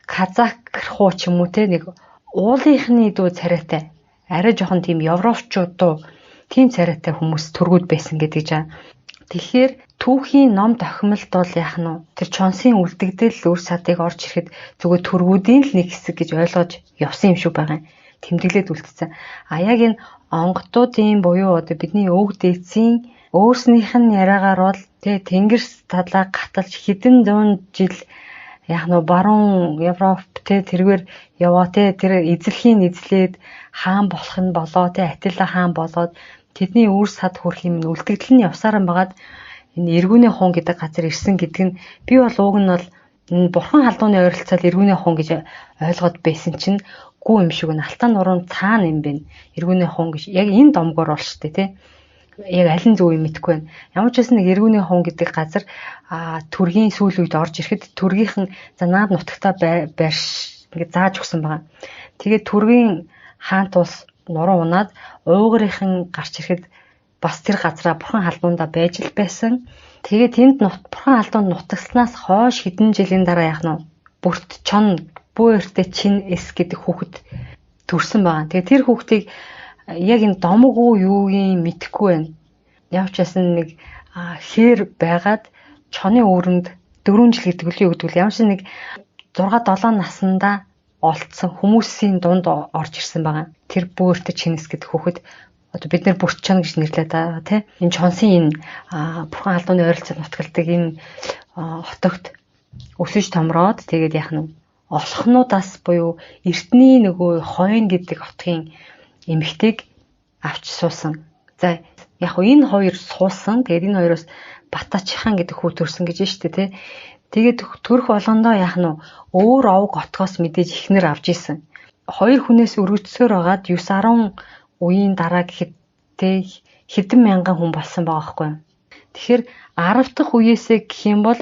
A: казак хуу ч юм уу те нэг уулынхны дүү царайтай арай жоохон тийм европчууд дуу тийм царайтай хүмүүс төргүүд байсан гэдэг жаа. Тэгэхээр түүхийн ном тохимолд бол яах нь тэр чонсын үлдэгдэл үр садыг орж ирэхэд зүгээр төргүүдийн л нэг хэсэг гэж ойлгож явсан юм шиг байгаа юм. Тэмдэглээд үлдсэн. Яг энэ онгодуудын буюу одоо бидний өвөг дээдсийн өөрснийх нь яриагаар бол тэгээ тэнгэрс талаа гаталж хэдэн зуун жил яг нь баруун Европ тэргээр яваа тэр эзлэхийн эзлээд хаан болох нь болоо Атила хаан болоод тэдний үр сад хүрх юм үлдэгдэл нь явсараа байгаад энэ эргүүний хун гэдэг газар ирсэн гэдэг нь би бол уг нь бол энэ бурхан халдууны ойролцоол эргүүний хун гэж ойлгоод байсан чинь гүү юм шиг нь алтан нуруунд цаана юм бэ. Эргүүний хун гэж яг энэ домгоор бол штэ тий. Яг аль нь зөв юм мэдэхгүй байна. Ямар ч байсан нэг эргүүний хун гэдэг газар төргийн сүүл үед орж ирэхэд төргийнхэн за наад нутагтаа байрш ингээд зааж өгсөн байгаа. Тэгээд төргийн хаант улс нуруу унаад уугрынхан гарч ирэхэд бас тэр газараа бурхан халдуундаа байж л байсан. Тэгээд тэнд бурхан халдуунд нутагсланаас хойш хэдэн жилийн дараа яах нь бүрт чон бүүртэй чин эс гэдэг хүүхэд төрсэн байгаа. Тэгээд тэр хүүхдийг яг энэ домог уу юу юм мэдэхгүй байна. Явч ясан нэг хээр байгаад чоны өрөнд 4 жил гэдэг үл юу гэдэг вэ? Ямар ч нэг 6-7 наснда олцсон хүмүүсийн дунд орж ирсэн байгаа. Тэр бүүртэй чинэс гэдэг хүүхэд одоо бид нэр бүрт чон гэж нэрлэдэг байгаа тийм. Энэ чонсын энэ бурхан халдууны ойролцоо нутгалдаг энэ хотогт өсөж томроод тэгээд яах нь олхнуудаас буюу эртний нөгөө хойн гэдэг хотгийн эмэгтэйг авч суусан. За яг энэ хоёр суусан. Тэгээд энэ хоёроос Батачихан гэдэг хүү төрсөн гэж байна шүү дээ тий. Тэгээд төрөх болгондоо яах нь өөр овг отгоос мэдээж ихнэр авч исэн. Хоёр хүнээс өргөцсөөр байгаад 9-10 үеийн дараа гэхэд тий хэдэн мянган хүн болсон байгаа байхгүй юу. Тэгэхээр 10 дахь үеэсээ гэх юм бол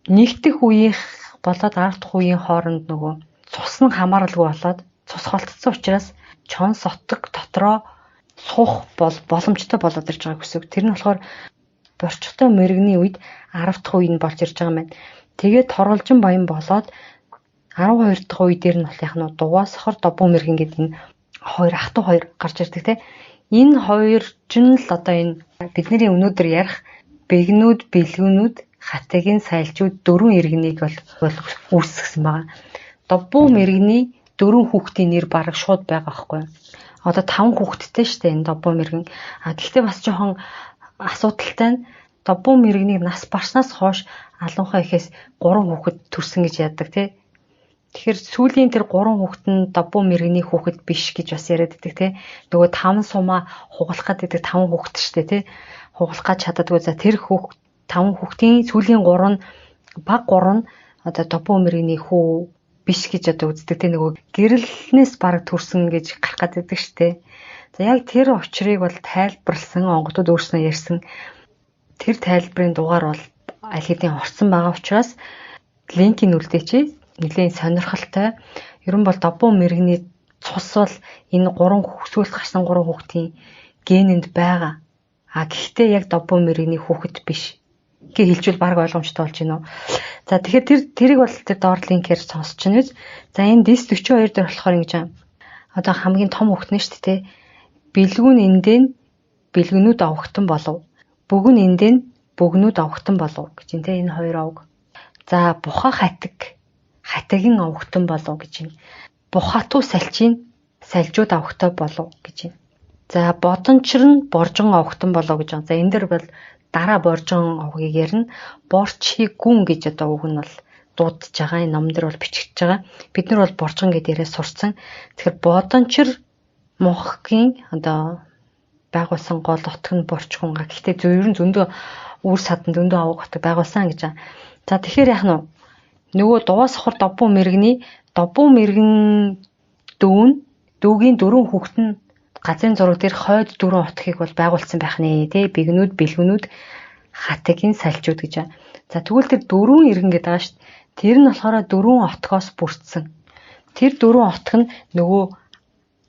A: нэг дэх үеийнх болоод 10 дахь үеийн хооронд нөгөө цус нь хамааралгүй болоод цус холтцсон учраас чон сотог дотроо суух боломжтой болоод ирж байгаа гэсэн үг. Тэр нь болохоор борчтой мэрэгний үед 10 дахь үе нь болж ирж байгаа юм байна. Тэгээд торолжин баян болоод 12 дахь үе дээр нь бол яг нь дугаа сохор добуу мэрэгэн гэдэг энэ хоёр ах トゥ хоёр гарч ирдэг те. Энэ хоёр ч нь л одоо энэ бидний өнөөдөр ярих бэгнүүд, бэлгүүнүүд, хатагийн сайлчууд 4 иргэнийг бол үүсгэсэн байгаа. Добуу мэрэгний 4 хүүхдийн нэр бараг шууд байгаа байхгүй юу? Одоо 5 хүүхэдтэй шүү дээ энэ добуу мэрэгэн. Гэхдээ бас жоохон асуудалтай нь добуу мэрэгнийг нас барснаас хойш алуунхаа ихээс 3 хүүхэд төрсөн гэж яддаг тий. Тэгэхээр сүүлийн тэр 3 хүүхэд нь добуу мэрэгний хүүхэд биш гэж бас яриад байдаг тий. Нөгөө 5 сумаа хугалах гэдэг 5 хүүхэд шүү дээ тий. Хугалах гэж чаддаггүй за тэр 5 хүүхдийн сүүлийн 3 нь баг 3 нь одоо добуу мэрэгний хүү биш гэж одоо үздэг тий. Нөгөө гэрэлнээс бараг төрсөн гэж гарах гэдэг шүү дээ. За яг тэр учрыг бол тайлбарлсан онгодод өөрснөө ярьсан тэр тайлбарын дугаар бол аль хэдийн орсон байгаа учраас линкийг үлдээч. Нэлийн сонирхолтой. Ерөн бол добуу мэрэгний цус бол энэ 3 хүсүүлт гарсан 3 хүүхдийн генэнд байгаа. Гэхдээ яг добуу мэрэгний хүүхэд биш. Гээ хэлжүүл баг ойлгомжтой болж байна уу? За тэгэхээр тэрийг бол тэр доор линкээр сонсч байна. За энэ дис 42 дээр болохоор ингэж байна. Одоо хамгийн том хүүхэд нь шүү дээ. Бэлгүүн эндэн бэлгэнүүд авахтан болов. Бөгн эндэн бөгнүүд авахтан болов гэж энэ хоёр овг. За буха хатаг хатагин овогтон болов гэж байна. Бухатуу салчийн салжууд овогтой болов гэж байна. За бодончир нь боржон овогтон болов гэж байна. За энэ дэр бол дараа боржон овгийг ярина. Борчхи гүн гэж одоо үг нь бол дуудаж байгаа. Энэ ном дээр бол бичигдэж байгаа. Бид нар бол боржон гэдээ яриа сурцсан. Тэгэхээр бодончир мохгийн одоо байгуулсан гол отг нь борчхунга. Гэхдээ ер нь зөндөө үр садан зөндөө авах отг байгуулсан гэж байна. За тэгэхээр яах нь нөгөө дуваа сохор довбуу мэрэгний довбуу мэрэгэн дүүгийн дөрвөн хүүхэд нь газрын зураг дээр хойд дөрвөн отгийг бол байгуулсан байх нэ тий бигнүүд бэлгүнүүд хатагийн салжууд гэж байна. За тэгвэл тэр дөрвөн иргэн гэдэг байгаа шүү дээ. Тэр нь болохоор дөрвөн отгоос бүрдсэн. Тэр дөрвөн отг нь нөгөө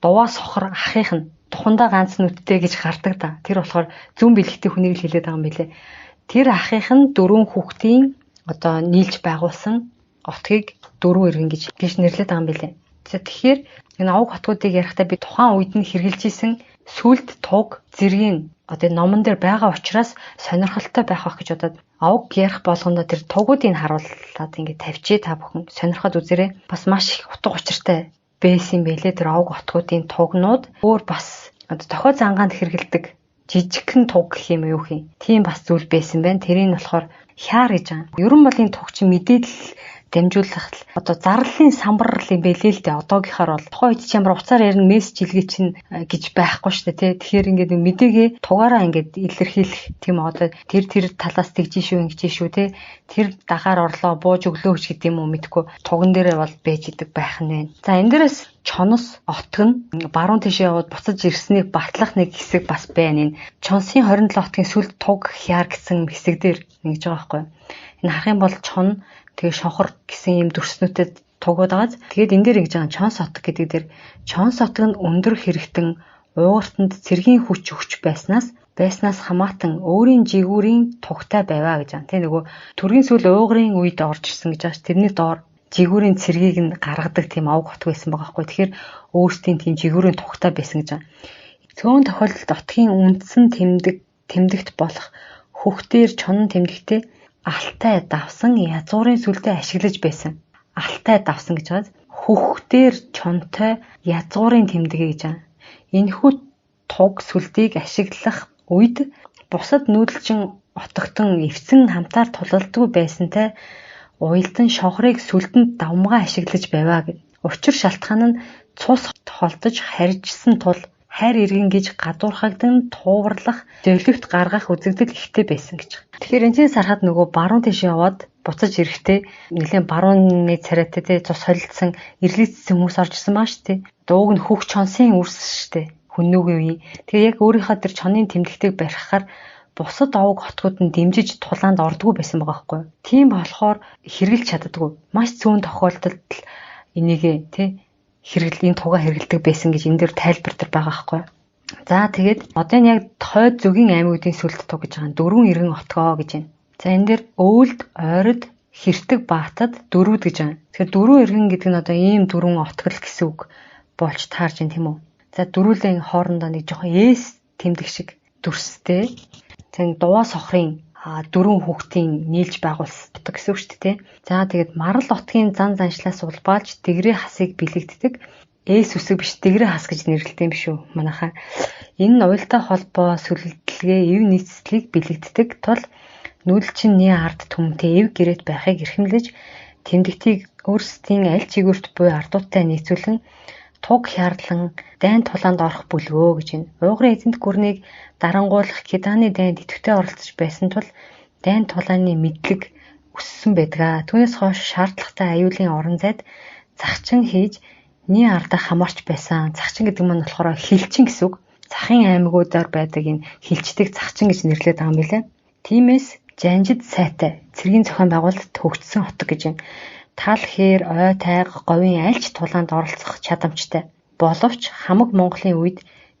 A: дуваа сохор ахих нь тухандаа ганц нүдтэй гэж гардаг да. Тэр болохоор зүүн бэлэгтэй хүнийг л хэлээд байгаа юм билэ. Тэр ахих нь дөрвөн хүүхдийн одоо нийлж байгуулсан отгийг дөрвөн иргэн гэж нэрлэдэг байгаа юм билэ. Тэгэхээр энэ авг хотгуудыг ярихдаа би тухайн үед нь хэрэгжилж исэн сүлд туг зэргийн одоо номон дээр байгаа учраас сонирхолтой байх гэж бодоод авг ярих болгондоо тэр тугуудыг харуулад ингээд тавьчээ та бүхэн сонирхоод үзээрэй. Бас маш их утга учиртай байсан юм байлээ тэр авг хотгуудын тугнууд. Өөр бас одоо тохиол зангаанд хэрэгэлдэг жижигхэн туг гэх юм юу хин. Тийм бас зүйл байсан байна. Тэрийг нь болохоор хяар гэж байгаа. Ерөн бол энэ туг чинь мэдээлэл дамжуулах одоо зарлалын самбар юм байлээ л дээ. Одоогийнхаар бол тухайн үед ч ямар уцаар ярина мессеж илгээ чинь гэж байхгүй шүү дээ тий. Тэгэхээр ингээд мэдээгээ тугаараа ингээд илэрхийлэх тийм одоо тэр талаас тэгж шүү ингэж шүү тий. Тэр дагаар орлоо бууж өглөөч гэдэг юм уу мэдгүй туган дээрээ бол бэж идэг байх нь байна. За энэ дээрээс чонос отг нь баруун тийшээ яваад буцаж ирснийг батлах нэг хэсэг бас байна. Энэ чонсын 27 отгийн сүлд туг хяар гэсэн хэсэг дээр нэгж байгаа байхгүй. Энэ харах юм бол чон тэгээ шонхор гэсэн юм дүрснүүтэй тугууд байгааз. Тэгээд энэ дээр ингэж байгаа чонс отг гэдэг дээр чонс отг нь өндөр хэрэгтэн уугартанд цэргийн хүч өгч байснаас хамаатан өөрийн жигүүрийн тугтай байваа гэж байна. Тэ нөгөө төргийн сүл уугрын үед орж ирсэн гэж байна. Тэрний доор жигүүрийн цэргийг нь гаргадаг тийм авг отг байсан байгаа байхгүй. Тэгэхээр өөрсдийн тийм жигүүрийн тугтай байсан гэж байна. Цөөн тохиолдолд отгийн үндсэн тэмдэгт болох хөхтээр чонон тэмдэгтээ алтай давсан язуурын сүлдээ ашиглаж байсан. Алтай давсан гэж байна. Хөхтээр чонтой язуурын тэмдэгэ гэж байна. Энэхүү туг сүлдийг ашиглах үед бусад нүүдэлчин отогтон эвсэн хамтаар тулалдгүй байсантай уялдан шонхрыг сүлдэнд давмгаа ашиглаж байваа гэв. Учир шалтгаан нь цус холдож харьжсан тул хайр иргэн гэж гадуурхагдан тууварлах, зөвлөгт гаргах үзэгдэл ихтэй байсан гэж. Тэгэхээр энэс харахад нөгөө баруун тийш яваад буцаж ирэхдээ нэлээд барууны царайтай те цус холилдсон, ирлээцсэн хүмүүс орж ирсэн баа шүү дээ. Дууг нь хөх чонсын үрс шүү дээ. Хүннүүгийн үе. Тэгээ яг өөрийнхөө тэр чонын тэмдэгтийг барихаар бусад авг хотгууд нь дэмжиж тулаанд ордгоо байсан байгаа байхгүй юу. Тийм болохоор хэрэгжилж чаддаггүй. Маш зүүн тохиолдолд энийгээ тий энэ тугаа хэрэгэлдэг байсан гэж энэ дэр тайлбардар байгаа байхгүй юу. За тэгээд одоо энэ яг хойд зүгийн аймагуудын сүлд туг гэж байгаа дөрвөн иргэн отгоо гэж байна. За энэ дэр өвөлд, ойрод, хэртэг, баатад дөрвүүд гэж байна. Тэгэхээр дөрвөн иргэн гэдэг нь одоо ийм дөрвөн отгол гэсэн үг болж таарж байна тийм үү. За дөрвөлийн хоорондоо нэг жоохон ээс тэмдэг шиг дүрстэй. За дуваа сохрын дөрвөн хүүхдийн нийлж байгуулсан гэсэн үг шүү дээ. За тэгээд марал отгийн зан заншлаас улбаалж дэгрээ хасыг бэлэгддэг. Ээс үсэг биш дэгрээ хас гэж нэрлэдэг юм шүү манайхаа. Энэ нь уялдаа холбоо сүлэлдэгээ эв нийцлийг бэлэгддэг тул нүүдэлчин ард түмэнтэй эв гэрээт байхыг эрхэмлэж тэмдэгтийг өөрсдийн аль чигүүрт буй ардуудтай нийцүүлэн туг хяарлан дайн тулаанд орох бүлгөө гэж байна. Уугрын эзэнт гүрнийг дарангуулах Киданы дайнд идэвхтэй оролцож байсан тул дайн тулааны мэдлэг өссөн байдгаа. Түүнээс хойш шаардлагатай аюулын орон зайд захчин хийж ардаа хамаарч байсан. Захчин гэдэг нь болохоор хилчин гэсэн үг. Захын аймагуудаар байдаг энэ хилчдэг захчин гэж нэрлэдэг байгаа юм билээ. Тиймээс жанжид сайтай цэргийн зохион байгуулалт хөгжсөн хотог гэж байна. Тал хээр, ой тайга, говийн альч тулаанд оролцох чадамжтай. Боловч хамаг Монголын үед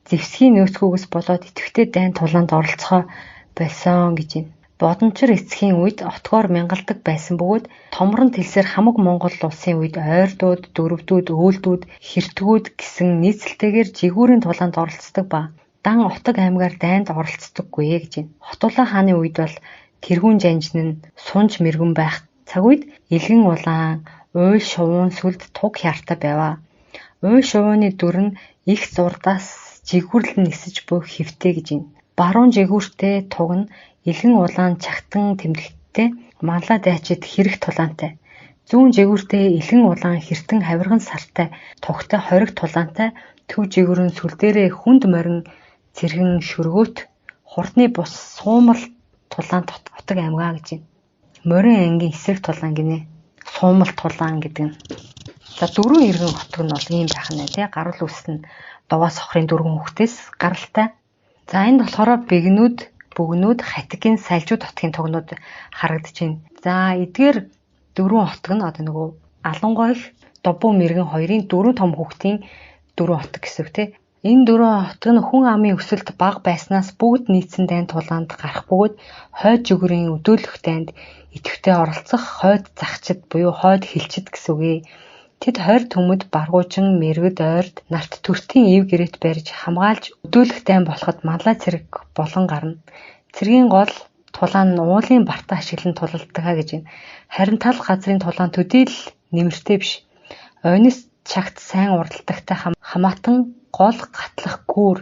A: зэвсгийн нөөцгүйгээс болоод идэвхтэй дайн тулаанд оролцохоо болсон гэж байна. Бодончир эцгийн үед отгоор мянгалдаг байсан бөгөөд томрон тэлсээр хамаг Монгол улсын үед ойрдууд, дөрвдүүд, өөлдүүд, хэртгүүд гэсэн нийцэлтэйгээр жигүүрийн тулаанд оролцдог ба дан отог аймгаар дайнд оролцдоггүй гэж байна. Хотулаа хааны үед бол тэргүүн жанжин нь сунж мэргэн байх цаг үед илгэн улаан, Уй шувуун сүлд туг хяртай байваа. Уй шувууны дүр нь их зурдаас жигүүрлэн нисэж буй хэвтэй гэж юм. Баруун жигүүртэй туг нь илгэн улаан чагтан тэмдэгттэй манлай дайчид хэрэг тулаантай. Зүүн жигүүртэй илгэн улаан хэртэн хавирган сартай тугтай хориг тулаантай төв жигүүр нь сүл дээрээ хүнд морин цэргэн шөргөөт хурдны бус суумал тулаан утаг аймгаа гэж юм. Морин ангийн эсрэг тулаан гинэ. Суумал тулаан гэдэг нь. За дөрвөн иргэн утаг нь бол ийм байх нэ тий. Гарал үснэ дуваа сохрын дөрвөн хүүхдээс гаралтай. За энд болохоор бөгнүүд, хатигийн сальжууд утгийн тогнууд харагдаж байна. За эдгээр дөрвөн утаг нь одоо нөгөө алангойх, дубуу мэргэн хоёрын дөрвөн том хүүхдийн дөрвөн утаг гэсэн үг тий. Энэ дөрвөн утаг нь хүн амын өсөлт бага байснаас бүгд нийцсэн дайн тулаанд гарах бөгөөд хойд жигүүрийн өдөөлөх дайнд идэвхтэй оролцох хойд загчид буюу хойд хилчид гэсэн үгээ. Тэд хойр төмөд баргуужин мэрэгд ойрд нарт төртийн ив гэрэт барьж хамгаалж өдөөлөх дайн болоход манлай цэрэг болон гарна. Цэргийн гол тулаан нь уулын барта ашиглан тулалддаг гэж байна. Харин тал газрын тулаан төдийл нэмэртэй биш. Ойноос чагт сайн уралдагтай хамаатан гол гатлах гүүр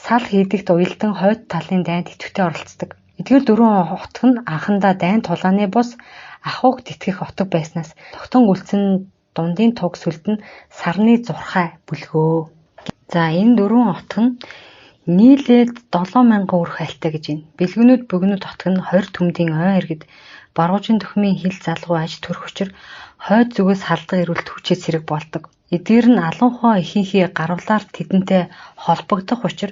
A: сал хийдэгт уялдан хойд талын дайнд идэвхтэй оролцдог. Эдгээр дөрвөн утаг нь анхандаа дайн тулааны бус ахуйг тэтгэх утаг байснаас тогтон үлдсэн дундын туг сүлд нь сарны зурхай бүлгөө. За энэ дөрвөн утаг нь нийлээд 7000 өрх айлтай гэж байна. Бэлгэнүүд бөгнүүд утаг нь 20 төмдийн ой иргэд баруужийн төхмийн хил залгуу аж төрөх учир хойд зүгээс халдга ирүүлт хүчээ зэрэг болдог. Эдгээр нь алуухай ихийнхээ гарвалаар тэдэнтэй холбогдох учир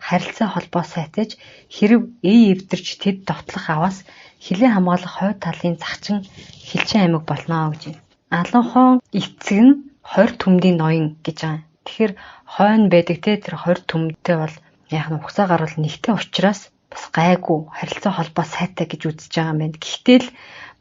A: харилцаа холбоо сайтаж хэрэг эвдэрч тэд довтлох аваас хилээ хамгаалах хойд талын загчин хилчин аймаг болно гэж байна. Алуухан эцэг нь 20 төмдийн ноён гэж байгаа. Тэгэхээр хойно байдаг те тэр 20 төмдтэй бол яг нь хугацаа гарвал нэгтэй учраас бас гайгүй харилцаа холбоо сайтай гэж үзэж байгаа юм байна. Гэхдээ л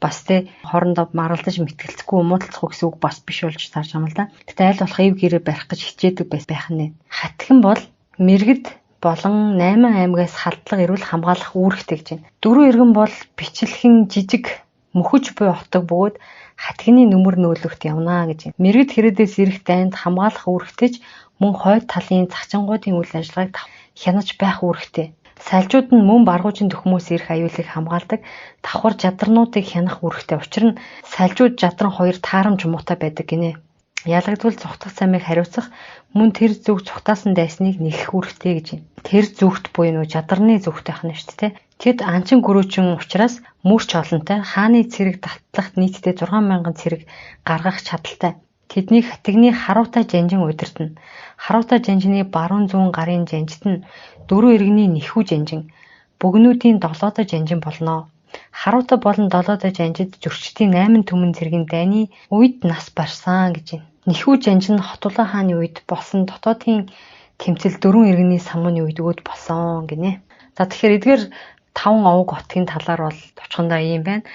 A: бас те хоорондоо маргалдаж мэтгэлцэхгүй муудалцахгүй гэсэн үг бас биш болж таарч байгаа юм л да. Гэтэ аль болох ив гэрээ барих гэж хичээдэг байх нь. Хатган бол мэрэгд болон 8 аймагаас халдлага ирүүл хамгаалах үүрэгтэй гэж байна. Дөрвөн иргэн бол бичлэхэн жижиг мөхөж буй утаг бөгөөд хатганы нүмер нөөлөгт явна гэж байна. Мэрэгд хэрэгдээс ирэх дайнд хамгаалах үүрэгтэйч мөн хойд талын загчингуудын үйл ажиллагааг хянаж байх үүрэгтэй. Сальжууд нь мөн баргуужийн төхмөөс ирэх аюулыг хамгаалдаг давхар жадарнуудыг хянах үүрэгтэй. Учир нь сальжууд жадран хоёр таарамж муутай байдаг гинэ. Ялагдвал зүхтах цамыг хариуцах мөн тэр зүг цухтаасан дайсныг нэхэх үүрэгтэй гэж байна. Тэр зүгт буюу нөө жадарны зүгт байх нь шүү дээ. Тэд анчин гөрөөчин учраас мөрч олонтой хааны цэрэг татлагт нийтдээ 6000 цэрэг гаргах чадaltaй. Тэдний хатигны харуутай жанжин удирдна. Харуутай жанжины баруун зүүн гарын жанжид нь дөрвөн иргэний нэхүү жанжин, бөгнүүдийн долоодой жанжин болно. Харуутай болон долоодой жанжид зөрчдийн 8 түмэн цэргийн дайны үед нас барсан гэж байна. Нэхүү жанжин Хотулаа хааны үед болсон дотоодын тэмцэл дөрвөн иргэний самууны үед өгөөд болсон гинэ. За тэгэхээр эдгээр 5 овог хотгийн талаар бол товчхондоо ийм байна.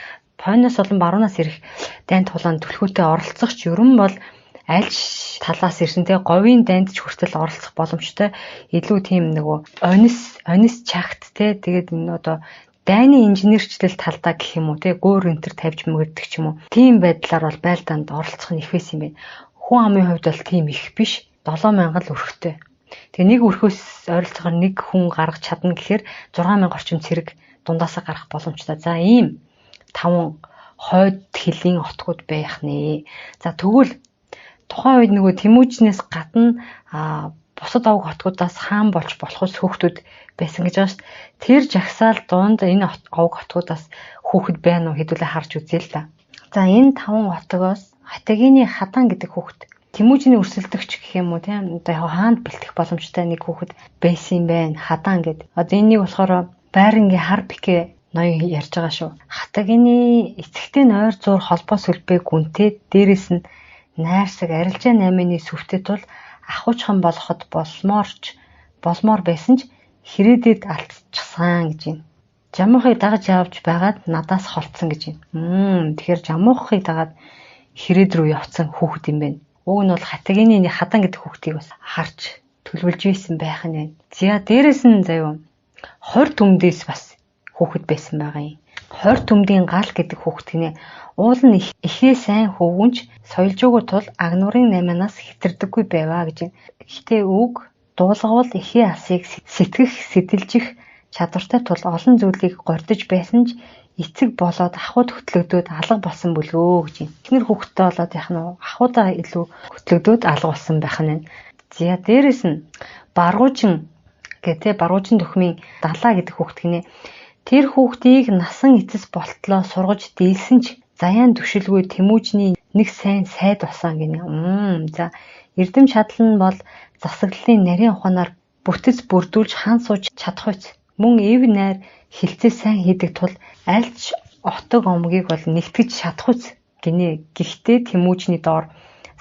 A: Хойноос болон баруунаас ирэх дайн тулаанд түлхүүтэй оролцогч ерөн бол аль талаас ирсэнтэй говийн дайнд ч хүртэл оролцох боломжтой илүү тийм нөгөө онис чагт те тэгээд энэ одоо дайны инженерчлэл талдаа гэх юм уу те гөөр энтер тавьж мөгөрдөг ч юм уу тийм байдлаар бол байлдаанд оролцох нь ихвэс юм байна. Хүн амын хувьд бол тийм их биш 7000 л өрхтэй. Тэгээ нэг өрхөөс ойролцоогоор нэг хүн гаргаж чадна гэхээр 6000 орчим цэрэг дундаасаа гарах боломжтой. За ийм 5 хойд хилийн отгууд байх нэ. За тэгвэл тухайн үед нөгөө Тэмүүжнээс гадна бусад овог хотгуудаас хаан болж болохоос хүүхдүүд байсан гэж байгаа шүү дээ. Тэр жагсаал дунд энэ овог хотгуудаас хүүхэд байна уу хэдүүлээ харж үзье л да. За энэ 5 хотгоос Хатагины Хадан гэдэг хүүхэд Тэмүүжний өрсөлдөгч гэх юм уу тийм одоо хаанд бэлтгэх боломжтой нэг хүүхэд байсан юм байна. Хадан гэдэг. Одоо энийг болохоор Байрангийн хар пике ноён ярьж байгаа шүү. Хатагины эцэгтэй нойр зур холбоо сүлбээ гүнтээд дээрэс нь найрсаг арилжаа 8-ны сүвтэд бол ахуйчхан болоход болмоор байсан ч хэрээдэд алдчихсан гэж байна. Жамуухыг дагаж явж байгаад надаас холцсон гэж байна. Тэгэхээр жамуухыг дагаад хэрээд рүү явцсан хүүхэд юм байна. Уг нь бол Хатагины Хадан гэдэг хүүхдийг бас харж төлөвлөж ийсэн байх нь байна. За дээрэс нь заяа 20 төмдөөс бас хүүхэд байсан байгаа юм. Хойр төмдийн гал гэдэг хүүхэд гинэ. Уул нь ихээ сайн хөвгүнч соёлж өгөө тул агнуурын 8-аас хитэрдэггүй байваа гэж. Гэхдээ үг дуулгавал ихээ асыг сэтгэх, сэтэлжих чадвартай тул олон зүйлийг гордож байсан ч эцэг болоод ахуйд хөтлөгдөөд алга болсон бүлгөө гэж. Эхнэр хүүхэдтэй болоод яах нь ахуйдаа илүү хөтлөгдөөд алга болсон байх нь. За дээрэс нь баргуужин төхмийн далаа гэдэг хүүхэд гинэ. Тэр хүүхдийг насан эцэс болтлоо сургаж дийлсэн ч заяан түшилгүй Тэмүүжний нэг сайн сайд болсон гинэ. За эрдэм шадлал нь бол засаглалын нарийн ухаанаар бүтэц бүрдүүлж хаан сууж чадах үс. Мөн эв найр хилцээ сайн хийдэг тул альч отог омгийг бол нэгтгэж чадах үс гинэ. Гэхдээ Тэмүүжний доор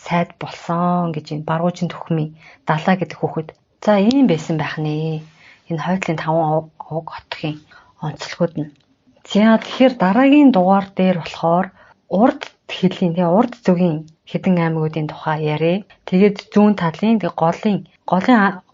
A: сайд болсон гэж энэ баруужин төхмийн далаа гэдэг хүүхэд. За ийм байсан байх нэ. Энэ хойдлын 5 овог хотгийн онцлогуд нь. За тэгэхээр дараагийн дугаар дээр болохоор урд хэллийн урд зүгийн хэдэн аймагуудын тухай яриа. Тэгээд зүүн талын голын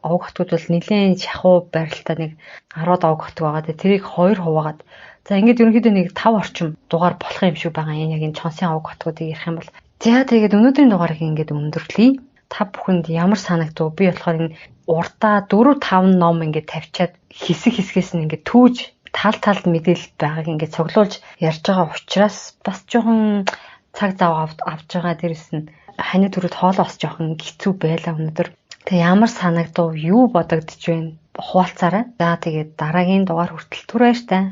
A: овог хотгууд бол нэлээд шахуу байралтай нэг 10 овог хотг байгаа. Тэрийг 2 хуваагаад. За ингээд ерөнхийдөө нэг 5 орчим дугаар болох юм шиг байгаа. Энэ яг энэ Чонсын овог хотгуудыг ярих юм бол. За тэгээд өнөөдрийн дугаарыг ингээд өндөрлөе. Та бүхэнд ямар санагдав? Би болохоор энэ урдаа 4-5 ном ингээд тавьчаад хэсгээс нь ингээд түүж талд мэдээлэл байгааг ингээд цуглуулж ярьж байгаа учраас бас жоохон цаг зав авч байгаа. Дээрэс нь хань төрөд хоолоос жоохон хэцүү байлаа өнөөдөр. Тэг ямар санагдав? Юу бодогдож байна? Хуваалцаарай. За тэгээд дараагийн дугаар хүртэл түр баяр таа.